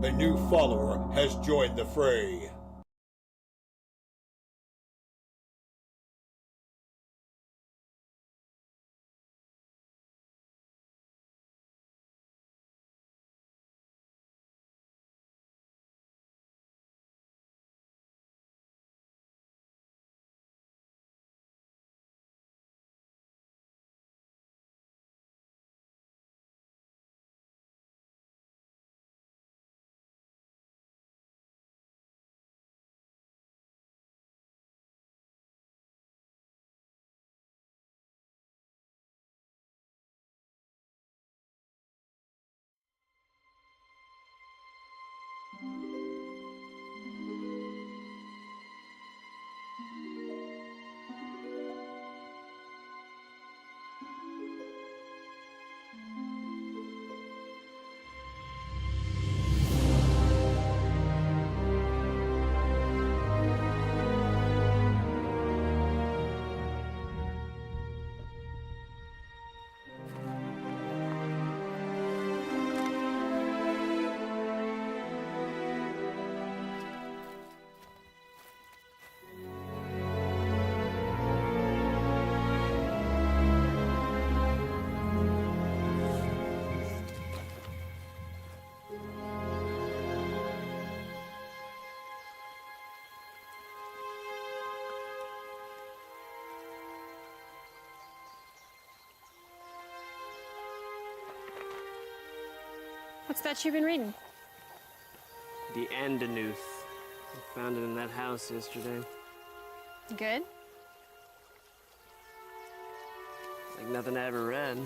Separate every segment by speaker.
Speaker 1: A new follower has joined the fray.
Speaker 2: What's that you've been reading?
Speaker 3: The Andanuth. I found it in that house yesterday.
Speaker 2: Good?
Speaker 3: Like nothing I ever read.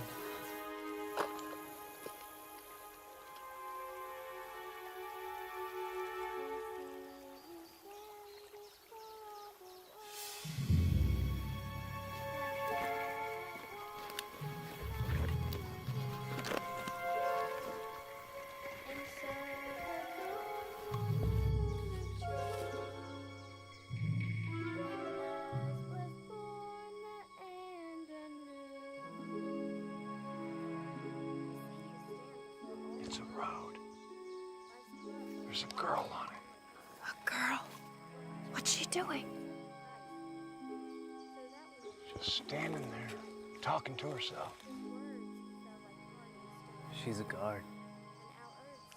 Speaker 4: It's a road. There's a girl on it.
Speaker 2: A girl? What's she doing?
Speaker 4: Just standing there, talking to herself.
Speaker 3: She's a guard.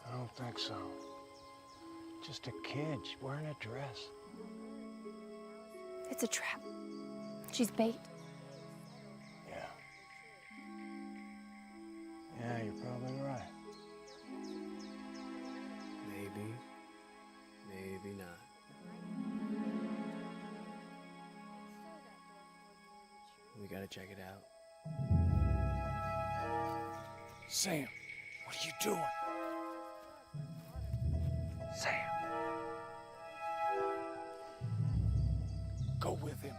Speaker 4: I don't think so. Just a kid wearing a dress.
Speaker 2: It's a trap. She's bait.
Speaker 4: Yeah. Yeah, you're probably right.
Speaker 3: Maybe. Maybe not. We gotta check it out.
Speaker 4: Sam, what are you doing? Sam. Go with him.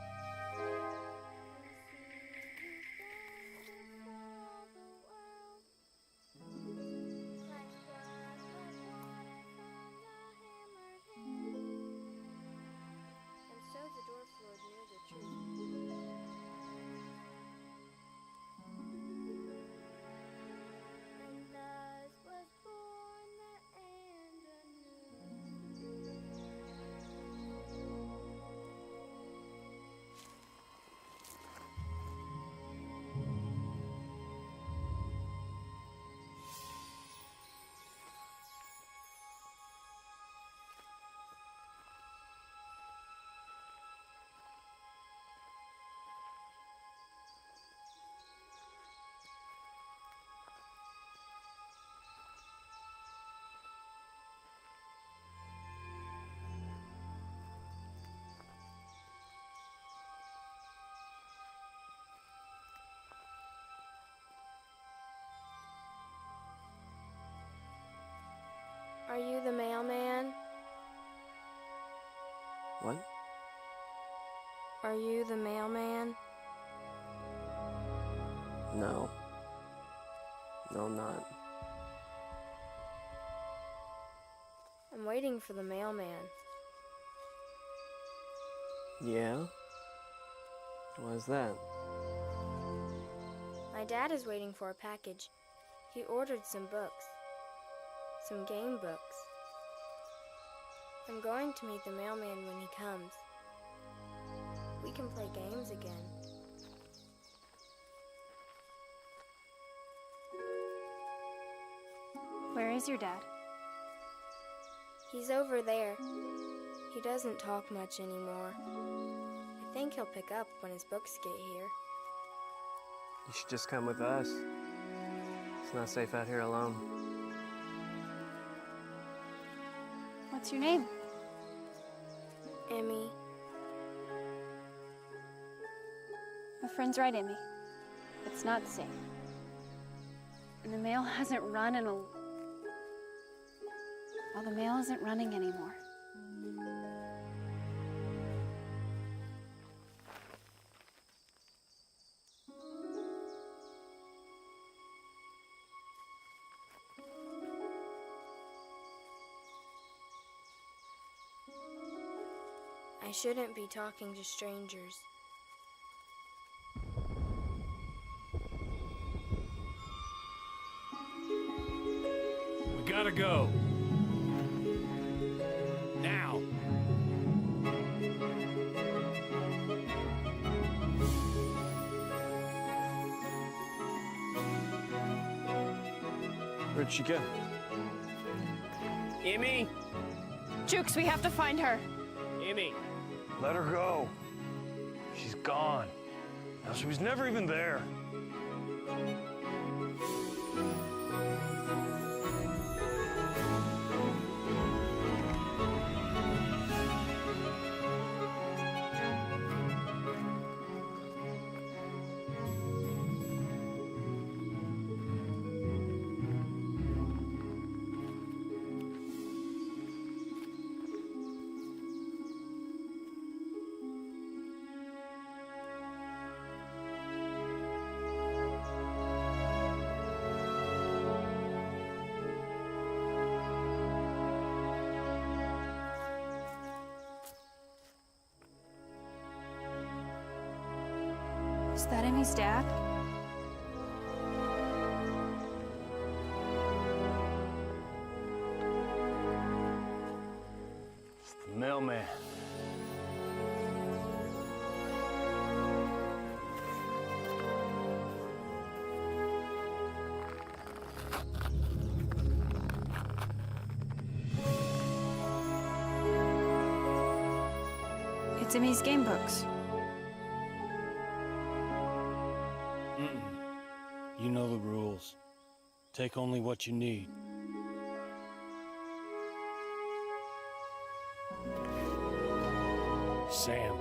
Speaker 5: Are you the mailman?
Speaker 3: What?
Speaker 5: Are you the mailman?
Speaker 3: No. No, I'm not.
Speaker 5: I'm waiting for the mailman.
Speaker 3: Yeah? Why's that?
Speaker 5: My dad is waiting for a package. He ordered some books. Some game books. I'm going to meet the mailman when he comes. We can play games again.
Speaker 2: Where is your dad?
Speaker 5: He's over there. He doesn't talk much anymore. I think he'll pick up when his books get here.
Speaker 3: You should just come with us. It's not safe out here alone.
Speaker 2: What's your name?
Speaker 5: Emmy.
Speaker 2: My friend's right, Emmy. It's not safe. And the mail hasn't run in a... Well, the mail isn't running anymore.
Speaker 5: I shouldn't be talking to strangers.
Speaker 6: We gotta go. Now.
Speaker 3: Where'd she go? Emmy!
Speaker 2: Jukes, we have to find her.
Speaker 3: Emmy!
Speaker 4: Let her go. She's gone. Now, she was never even there.
Speaker 2: Is that Emmy's dad?
Speaker 4: It's the mailman.
Speaker 2: It's Emmy's game books.
Speaker 7: You know the rules. Take only what you need. Sam.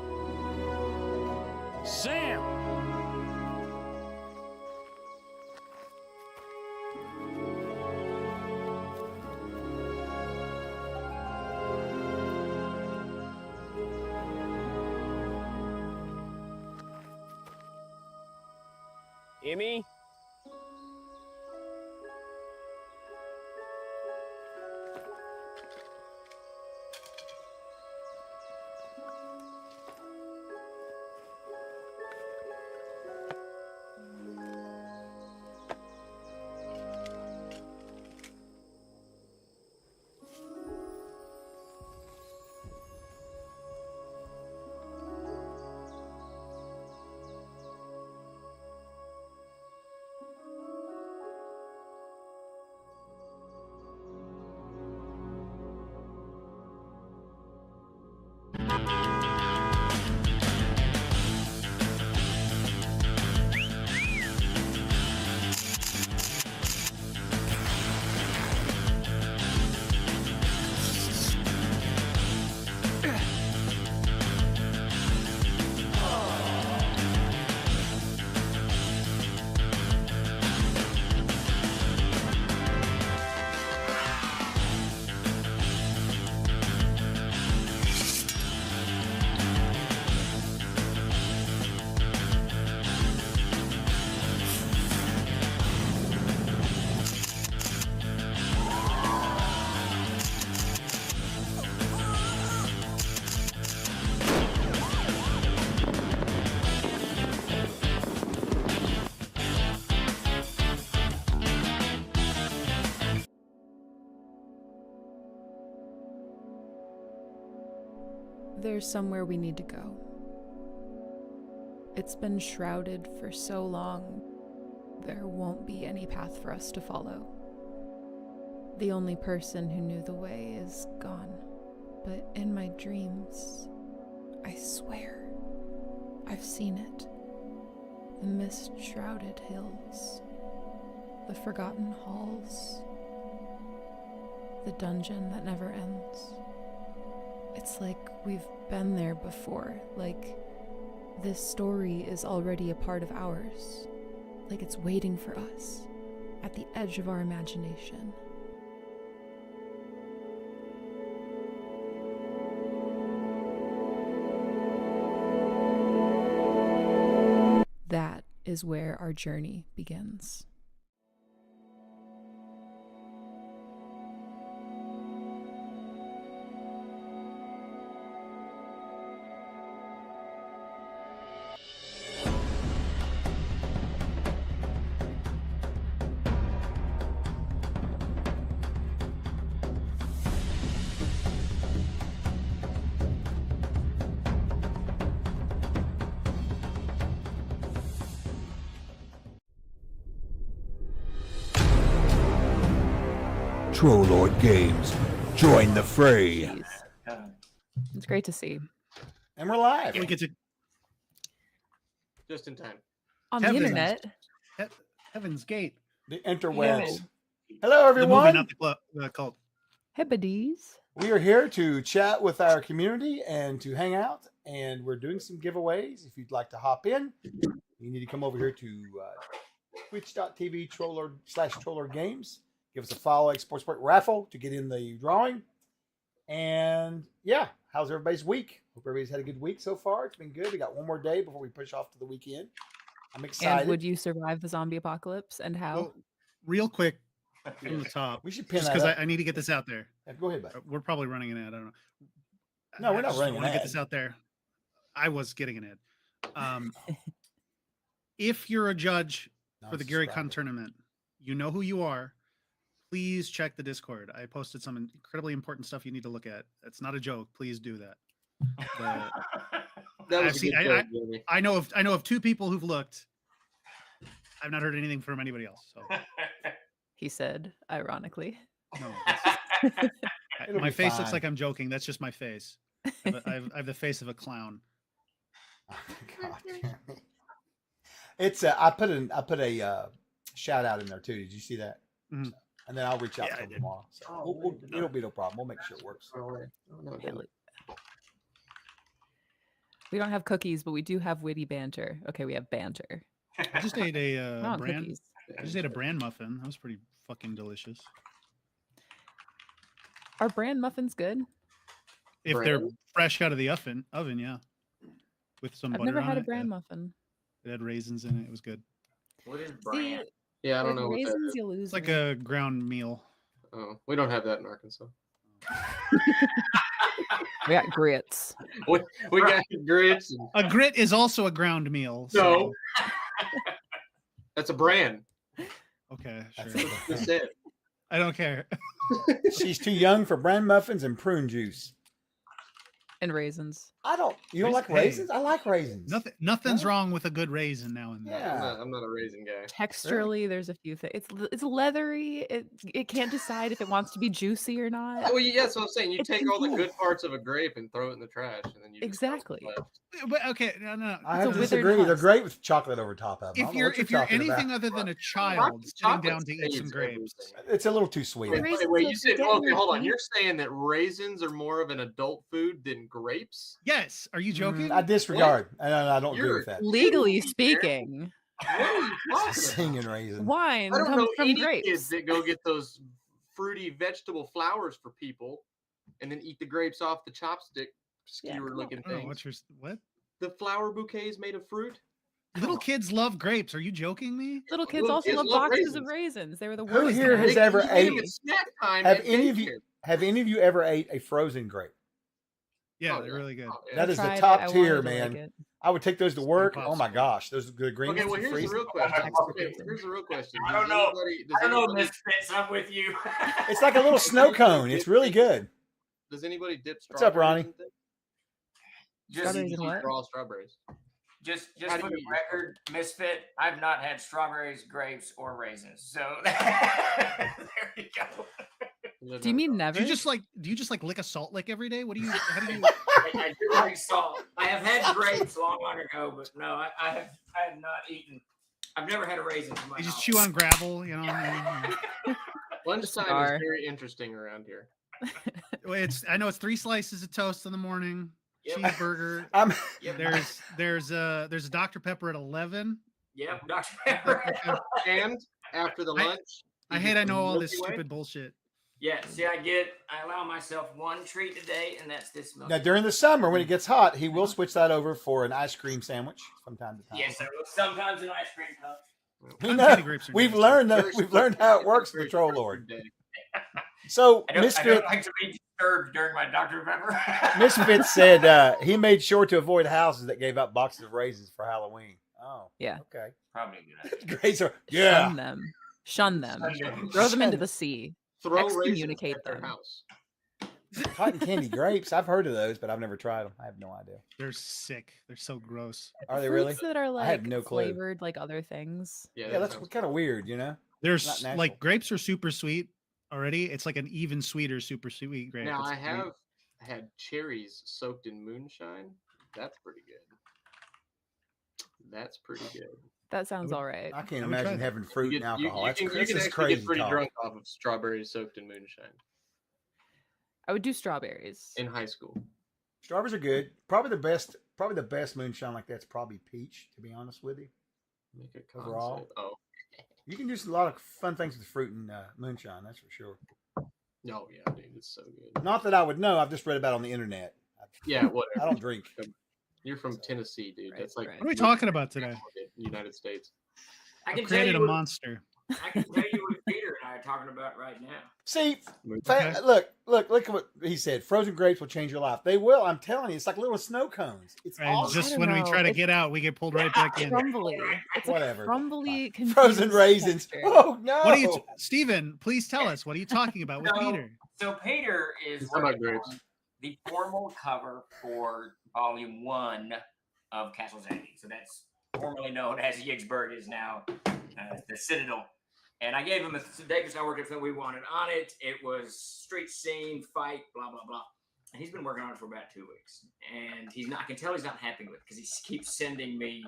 Speaker 7: Sam!
Speaker 3: Emmy?
Speaker 8: There's somewhere we need to go. It's been shrouded for so long, there won't be any path for us to follow. The only person who knew the way is gone. But in my dreams, I swear, I've seen it. The mist-shrouded hills, the forgotten halls, the dungeon that never ends. It's like we've been there before, like this story is already a part of ours, like it's waiting for us at the edge of our imagination. That is where our journey begins.
Speaker 1: Trollord Games, join the fray.
Speaker 8: Jeez. It's great to see.
Speaker 1: And we're live.
Speaker 9: We get to just in time
Speaker 8: on the internet.
Speaker 9: Heaven's Gate.
Speaker 1: The interwebs. Hello, everyone.
Speaker 9: The movie, not the cult.
Speaker 8: Hebrides.
Speaker 1: We are here to chat with our community and to hang out, and we're doing some giveaways. If you'd like to hop in, you need to come over here to twitch.tv /Trollord Games. Give us a follow at Sportsport Raffle to get in the drawing. And yeah, how's everybody's week? Hope everybody's had a good week so far. It's been good. We got one more day before we push off to the weekend. I'm excited.
Speaker 8: And would you survive the zombie apocalypse, and how?
Speaker 9: Well, real quick from the top.
Speaker 1: We should pin
Speaker 9: just because I need to get this out there.
Speaker 1: Yeah, go ahead, bud.
Speaker 9: We're probably running an ad. I don't know.
Speaker 1: No, we're not running an ad.
Speaker 9: I want to get this out there. I was getting an ad. If you're a judge for the Gary Con tournament, you know who you are. Please check the Discord. I posted some incredibly important stuff you need to look at. It's not a joke. Please do that. I know of two people who've looked. I've not heard anything from anybody else. So
Speaker 8: he said, ironically.
Speaker 9: No, my face looks like I'm joking. That's just my face. I have the face of a clown.
Speaker 1: Oh my God. It's I put a shout out in there too. Did you see that?
Speaker 9: Mm-hmm.
Speaker 1: So, and then I'll reach out to them tomorrow. So it'll be no problem. We'll make sure it works.
Speaker 8: We don't have cookies, but we do have witty banter. Okay, we have banter.
Speaker 9: I just ate a bran. I just ate a bran muffin. That was pretty fucking delicious.
Speaker 8: Are bran muffins good?
Speaker 9: If they're fresh out of the oven, yeah. With some butter on it.
Speaker 8: I've never had a bran muffin.
Speaker 9: It had raisins in it. It was good.
Speaker 10: What is bran? Yeah, I don't know.
Speaker 8: Raisins, you lose.
Speaker 9: It's like a ground meal.
Speaker 10: Oh, we don't have that in Arkansas.
Speaker 8: We got grits.
Speaker 10: We got grits.
Speaker 9: A grit is also a ground meal. So.
Speaker 10: No. That's a bran.
Speaker 9: Okay, sure.
Speaker 10: That's it.
Speaker 9: I don't care.
Speaker 1: She's too young for bran muffins and prune juice.
Speaker 8: And raisins.
Speaker 1: You don't like raisins? I like raisins.
Speaker 9: Nothing's wrong with a good raisin now and then.
Speaker 1: Yeah.
Speaker 10: I'm not a raisin guy.
Speaker 8: Texturally, there's a few things. It's leathery. It can't decide if it wants to be juicy or not.
Speaker 10: Well, yeah, that's what I'm saying. You take all the good parts of a grape and throw it in the trash, and then you
Speaker 8: exactly.
Speaker 9: But okay, no.
Speaker 1: I have to disagree. They're great with chocolate over top of them.
Speaker 9: If you're anything other than a child sitting down to eat some grapes,
Speaker 1: it's a little too sweet.
Speaker 10: Wait, you said okay? Hold on. You're saying that raisins are more of an adult food than grapes?
Speaker 9: Yes. Are you joking?
Speaker 1: I disregard. I don't agree with that.
Speaker 8: Legally speaking,
Speaker 10: what are you talking
Speaker 1: singing raisins?
Speaker 8: Wine
Speaker 10: I don't
Speaker 8: comes
Speaker 10: know
Speaker 8: from
Speaker 10: any
Speaker 8: grapes.
Speaker 10: kids that go get those fruity vegetable flowers for people, and then eat the grapes off the chopstick skewer-looking things.
Speaker 9: What?
Speaker 10: The flower bouquets made of fruit.
Speaker 9: Little kids love grapes. Are you joking me?
Speaker 8: Little kids also love boxes of raisins. They were the
Speaker 1: Who
Speaker 8: worst.
Speaker 1: here has ever ate?
Speaker 10: Have
Speaker 1: any of you ever ate a frozen grape?
Speaker 9: Yeah, they're really good.
Speaker 1: That is the top tier, man. I would take those to work. Oh my gosh, those are good green.
Speaker 10: Okay, well here's the real question. Here's the real question.
Speaker 11: I don't know. I don't know, Misfits. I'm with you.
Speaker 1: It's like a little snow cone. It's really good.
Speaker 10: Does anybody dip?
Speaker 1: What's up, Ronnie?
Speaker 12: Strawberries and what?
Speaker 10: Raw strawberries.
Speaker 11: Just
Speaker 10: How do
Speaker 11: for the
Speaker 10: you eat
Speaker 11: record, Misfit, I've not had strawberries, grapes, or raisins. So there you go.
Speaker 12: Do you mean never?
Speaker 9: Do you just like lick a salt lick every day? What do you? How do you?
Speaker 11: I do like salt. I have had grapes long ago, but no, I have not eaten. I've never had a raisin in my
Speaker 9: You just
Speaker 11: house.
Speaker 9: chew on gravel, you know.
Speaker 10: Lunchtime is very interesting around here.
Speaker 9: I know it's 3 slices of toast in the morning,
Speaker 11: Yep.
Speaker 9: cheeseburger.
Speaker 11: Yep.
Speaker 9: There's a Dr. Pepper at 11.
Speaker 11: Yep, Dr. Pepper.
Speaker 10: And after the lunch,
Speaker 9: I hate I know all this stupid bullshit.
Speaker 11: Yeah, see, I allow myself one treat a day, and that's this milk.
Speaker 1: Now, during the summer, when it gets hot, he will switch that over for an ice cream sandwich from time to time.
Speaker 11: Yes, sir. Sometimes an ice cream cup.
Speaker 1: We've learned how it works, the Troll Lord. So,
Speaker 11: I don't
Speaker 1: Misfit,
Speaker 11: like to be disturbed during my Dr. Pepper.
Speaker 1: Misfit said he made sure to avoid houses that gave out boxes of raisins for Halloween. Oh,
Speaker 12: yeah.
Speaker 1: Okay.
Speaker 11: Probably a good idea.
Speaker 1: Grace are, yeah.
Speaker 12: Shun them. Throw them into the sea.
Speaker 10: Throw
Speaker 12: Excommunicate
Speaker 10: raisins at their
Speaker 12: them.
Speaker 10: house.
Speaker 1: Cotton candy grapes. I've heard of those, but I've never tried them. I have no idea.
Speaker 9: They're sick. They're so gross.
Speaker 1: Are they really?
Speaker 12: Fruits that are
Speaker 1: I had
Speaker 12: like
Speaker 1: no clue.
Speaker 12: flavored like other things.
Speaker 1: Yeah, that's kind of weird, you know.
Speaker 9: There's
Speaker 1: Not natural.
Speaker 9: like grapes are super sweet already. It's like an even sweeter, super sweet grape.
Speaker 10: Now
Speaker 9: It's
Speaker 10: I
Speaker 9: great.
Speaker 10: have had cherries soaked in moonshine. That's pretty good. That's pretty good.
Speaker 12: That sounds all right.
Speaker 1: I can't imagine having fruit and alcohol.
Speaker 10: You can actually
Speaker 1: crazy
Speaker 10: get pretty
Speaker 1: talk.
Speaker 10: drunk off of strawberries soaked in moonshine.
Speaker 12: I would do strawberries.
Speaker 10: In high school.
Speaker 1: Strawberries are good. Probably the best moonshine like that's probably peach. To be honest with you,
Speaker 10: Make a
Speaker 1: overall,
Speaker 10: concept. Oh,
Speaker 1: you can do a lot of fun things with fruit and moonshine. That's for sure.
Speaker 10: no, yeah, dude, it's so good.
Speaker 1: Not that I would know. I've just read about it on the internet.
Speaker 10: Yeah, whatever.
Speaker 1: I don't drink.
Speaker 10: You're from Tennessee, dude. That's like
Speaker 9: What are we talking about today?
Speaker 10: United States.
Speaker 11: I
Speaker 9: I've
Speaker 11: can tell
Speaker 9: created
Speaker 11: you
Speaker 9: a
Speaker 11: what-
Speaker 9: monster.
Speaker 11: I can tell you what Peter and I are talking about right now.
Speaker 1: See,
Speaker 9: Okay.
Speaker 1: look at what he said. Frozen grapes will change your life. They will. I'm telling you, it's like little snow cones. It's
Speaker 9: And
Speaker 1: awesome.
Speaker 9: just when we try to get out, we get pulled right back in.
Speaker 12: Crumbly. It's
Speaker 1: Whatever.
Speaker 12: a crumbly,
Speaker 1: Frozen
Speaker 12: confused
Speaker 1: raisins.
Speaker 12: texture.
Speaker 1: Oh no!
Speaker 9: What are you, Steven, please tell us. What are you talking about with Peter?
Speaker 11: So Peter is
Speaker 10: What about
Speaker 11: working
Speaker 10: grapes?
Speaker 11: on the formal cover for Volume 1 of Castle Zaggy. So that's formerly known as Yigsburg is now the Citadel. And I gave him Davis and I worked at what we wanted on it. It was street scene, fight, blah, blah, blah. And he's been working on it for about 2 weeks. And I can tell he's not happy with it because he keeps sending me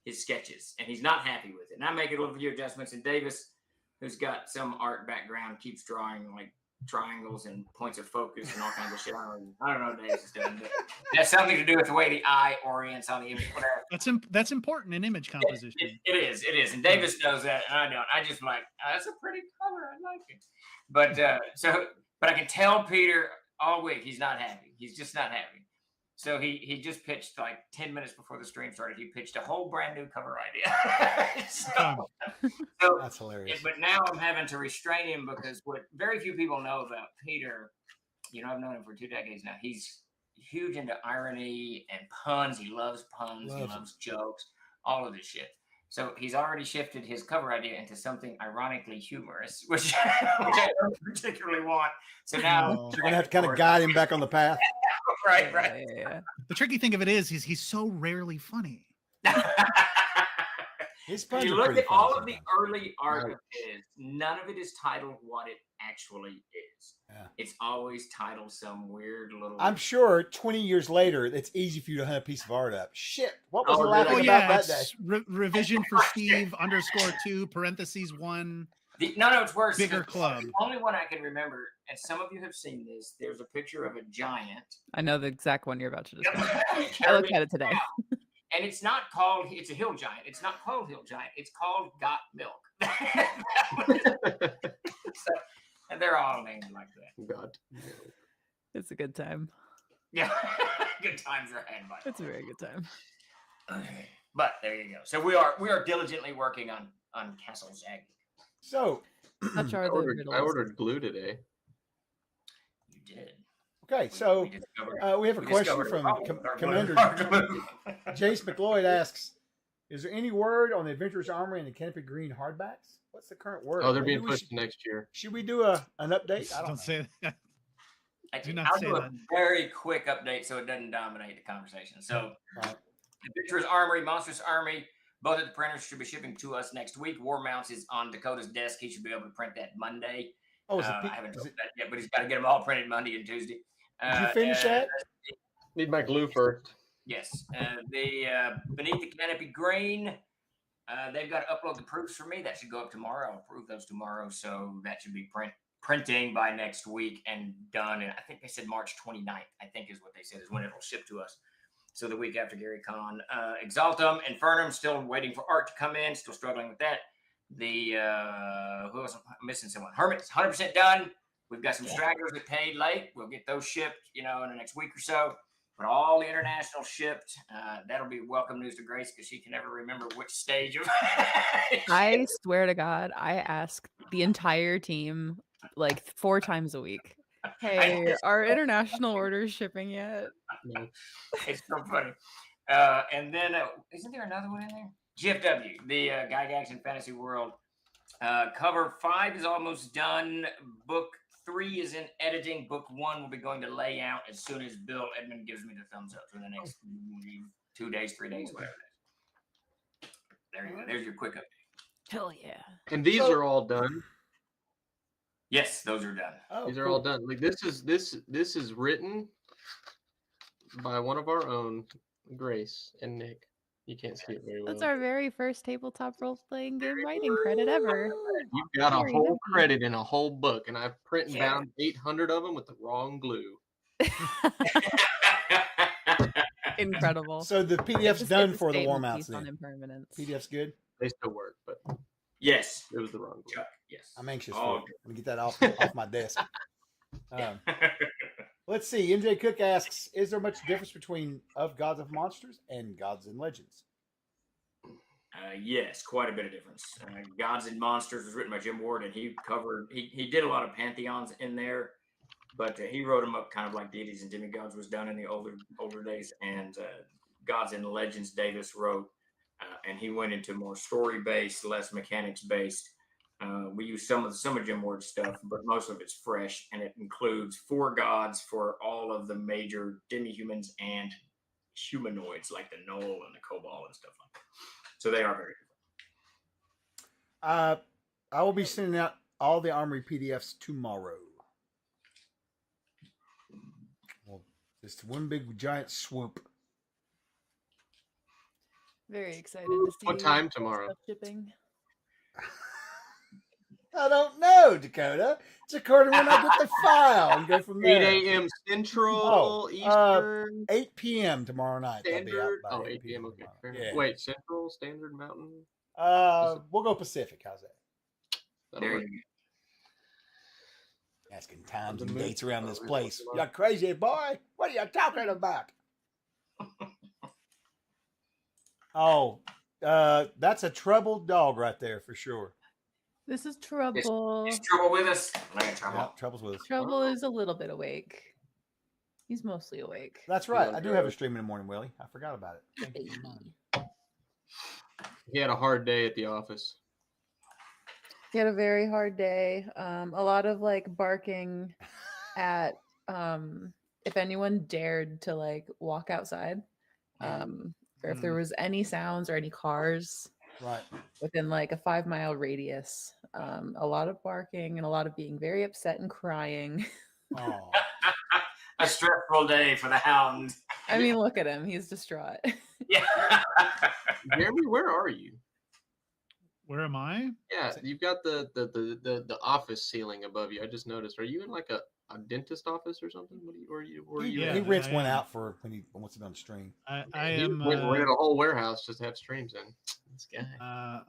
Speaker 11: his sketches. And he's not happy with it. And I make a little few adjustments. And Davis, who's got some art background, keeps drawing like triangles and points of focus and all kinds of shit. I don't know what Davis is doing, but it has something to do with the way the eye orients on the image. Whatever.
Speaker 9: That's important in image composition.
Speaker 11: It is, and Davis knows that, and I don't. I just like that's a pretty color. I like it, but I can tell Peter all week he's not happy. He's just not happy. So he just pitched like 10 minutes before the stream started. He pitched a whole brand new cover idea. so
Speaker 1: That's hilarious.
Speaker 11: But now I'm having to restrain him because what very few people know about Peter, I've known him for 2 decades now. He's huge into irony and puns. He loves puns. He loves jokes, all of this shit. So he's already shifted his cover idea into something ironically humorous, which I don't particularly want. So now
Speaker 1: you're gonna have to kind of guide him back on the path.
Speaker 11: Right.
Speaker 12: Yeah.
Speaker 9: The tricky thing of it is he's so rarely funny.
Speaker 1: His
Speaker 11: If
Speaker 1: puns
Speaker 11: you
Speaker 1: are
Speaker 11: look
Speaker 1: pretty
Speaker 11: at all
Speaker 1: funny
Speaker 11: of the
Speaker 1: sometimes.
Speaker 11: early art of his, none of it is titled what it actually is.
Speaker 1: Yeah.
Speaker 11: It's always titled some weird little.
Speaker 1: I'm sure 20 years later, it's easy for you to hunt a piece of art up. Shit, what was
Speaker 11: Oh,
Speaker 1: he laughing
Speaker 9: Oh
Speaker 1: about
Speaker 9: yeah,
Speaker 1: that day?
Speaker 9: it's revision for Steve _2 parentheses 1.
Speaker 11: No, it's worse.
Speaker 9: Bigger
Speaker 11: The
Speaker 9: club.
Speaker 11: only one I can remember, and some of you have seen this. There's a picture of a giant.
Speaker 12: I know the exact one you're about to describe. I looked at it today.
Speaker 11: And it's not called. It's a hill giant. It's not called hill giant. It's called Got Milk. So, and they're all named like that.
Speaker 10: God.
Speaker 12: It's a good time.
Speaker 11: Yeah, good times are had by.
Speaker 12: It's a very good time.
Speaker 11: But there you go. So we are diligently working on Castle Zaggy.
Speaker 1: So,
Speaker 12: Such are
Speaker 10: I
Speaker 12: the
Speaker 10: ordered
Speaker 12: riddles.
Speaker 10: glue today.
Speaker 11: You did.
Speaker 1: okay, so we have a question from Commander Jace McLeod asks, is there any word on the Adventurer's Armory and the Canopy Green hardbacks? What's the current word?
Speaker 10: Oh, they're
Speaker 1: Maybe
Speaker 10: being
Speaker 1: we
Speaker 10: pushed to next year.
Speaker 1: Should we do an update? I don't know.
Speaker 9: Say that. Do not
Speaker 11: I'll
Speaker 9: say
Speaker 11: do a
Speaker 9: that.
Speaker 11: very quick update so it doesn't dominate the conversation. So, Adventurers Armory, Monstrous Army, both of the printers should be shipping to us next week. War Mounts is on Dakota's desk. He should be able to print that Monday.
Speaker 1: Oh, is it?
Speaker 11: I haven't told that yet, but he's got to get them all printed Monday and Tuesday.
Speaker 1: Did you finish that?
Speaker 10: Need my glue first.
Speaker 11: Yes. The Beneath the Canopy Green, they've got to upload the proofs for me. That should go up tomorrow. I'll approve those tomorrow. So that should be printing by next week and done. And I think they said March 29th, I think is what they said is when it'll ship to us. So the week after Gary Con. Exaltum, Infernum, still waiting for art to come in. Still struggling with that. The, who else? I'm missing someone. Hermit's 100% done. We've got some stragglers that paid late. We'll get those shipped, in the next week or so. But all the international shipped. That'll be welcome news to Grace because she can never remember which stage of.
Speaker 12: I swear to God, I ask the entire team like 4 times a week. Hey, are international orders shipping yet?
Speaker 11: It's so funny. And then, isn't there another one in there? GFW, the Gygax in Fantasy World. Cover 5 is almost done. Book 3 is in editing. Book 1 will be going to layout as soon as Bill Edmond gives me the thumbs up for the next 2 days, 3 days, whatever it is. There you go. There's your quick update.
Speaker 12: Hell yeah.
Speaker 10: And these are all done.
Speaker 11: Yes, those are done.
Speaker 1: Oh,
Speaker 10: These are all done. Like this is written by one of our own, Grace and Nick. You can't see it very well.
Speaker 12: That's our very first tabletop role-playing game writing credit ever.
Speaker 10: You've got a
Speaker 12: Very
Speaker 10: whole
Speaker 12: happy.
Speaker 10: credit in a whole book, and I've printed down 800 of them with the wrong glue.
Speaker 12: Incredible.
Speaker 1: So the PDF's
Speaker 12: It's
Speaker 1: done
Speaker 12: a
Speaker 1: for the
Speaker 12: statement
Speaker 1: warm outs
Speaker 12: piece on
Speaker 1: then.
Speaker 12: impermanence.
Speaker 1: PDF's good.
Speaker 10: They still work, but
Speaker 11: yes,
Speaker 10: it was the wrong glue.
Speaker 11: Yes,
Speaker 1: I'm anxious
Speaker 11: Oh,
Speaker 1: for it. Let me get that off my desk. Let's see. MJ Cook asks, is there much difference between Of Gods of Monsters and Gods and Legends?
Speaker 11: Yes, quite a bit of difference. Gods and Monsters was written by Jim Ward, and he did a lot of pantheons in there, but he wrote them up kind of like deities and demigods was done in the older days. And Gods and Legends, Davis wrote, and he went into more story based, less mechanics based. We use some of Jim Ward's stuff, but most of it's fresh, and it includes 4 gods for all of the major demi-humans and humanoids like the Knoll and the Cobalt and stuff like that. So they are very different.
Speaker 1: I will be sending out all the Armory PDFs tomorrow. Well, just one big giant swoop.
Speaker 12: Very excited to see
Speaker 10: What time tomorrow?
Speaker 12: stuff shipping.
Speaker 1: I don't know, Dakota. It's according to when I get the file and go from there.
Speaker 10: 8 a.m. Central, Eastern,
Speaker 1: 8 p.m. tomorrow night. I'll be out
Speaker 10: Standard.
Speaker 1: by
Speaker 10: Oh,
Speaker 1: 8
Speaker 10: 8 p.m. Okay.
Speaker 1: tomorrow.
Speaker 10: Fair
Speaker 1: Yeah.
Speaker 10: enough. Wait, Central, Standard, Mountain.
Speaker 1: We'll go Pacific. How's that?
Speaker 10: That'll
Speaker 11: There
Speaker 10: work.
Speaker 11: you
Speaker 1: Asking times
Speaker 10: On the
Speaker 1: and
Speaker 10: moon.
Speaker 1: dates around
Speaker 10: Oh,
Speaker 1: this
Speaker 10: yeah,
Speaker 1: place.
Speaker 10: tomorrow.
Speaker 1: You're crazy, boy. What are you talking about? Oh, that's a troubled dog right there for sure.
Speaker 12: This is trouble.
Speaker 11: Is trouble with us? Like trouble.
Speaker 1: Yeah, trouble's with us.
Speaker 12: Trouble is a little bit awake. He's mostly awake.
Speaker 1: That's right. I do have a stream in the morning, Willie. I forgot about it. Thank you for reminding me.
Speaker 10: He had a hard day at the office.
Speaker 12: He had a very hard day. A lot of like barking at if anyone dared to like walk outside. Or if there was any sounds or any cars
Speaker 1: Right.
Speaker 12: within like a 5-mile radius. A lot of barking and a lot of being very upset and crying.
Speaker 1: Oh.
Speaker 11: A stressful day for the hound.
Speaker 12: I mean, look at him. He's distraught.
Speaker 11: Yeah.
Speaker 10: Jeremy, where are you?
Speaker 9: Where am I?
Speaker 10: Yeah, you've got the office ceiling above you. I just noticed. Are you in like a dentist office or something? What are you?
Speaker 1: He rents one out for when he wants it on stream.
Speaker 9: I
Speaker 10: He
Speaker 9: am.
Speaker 10: rented a whole warehouse just to have streams in. This guy.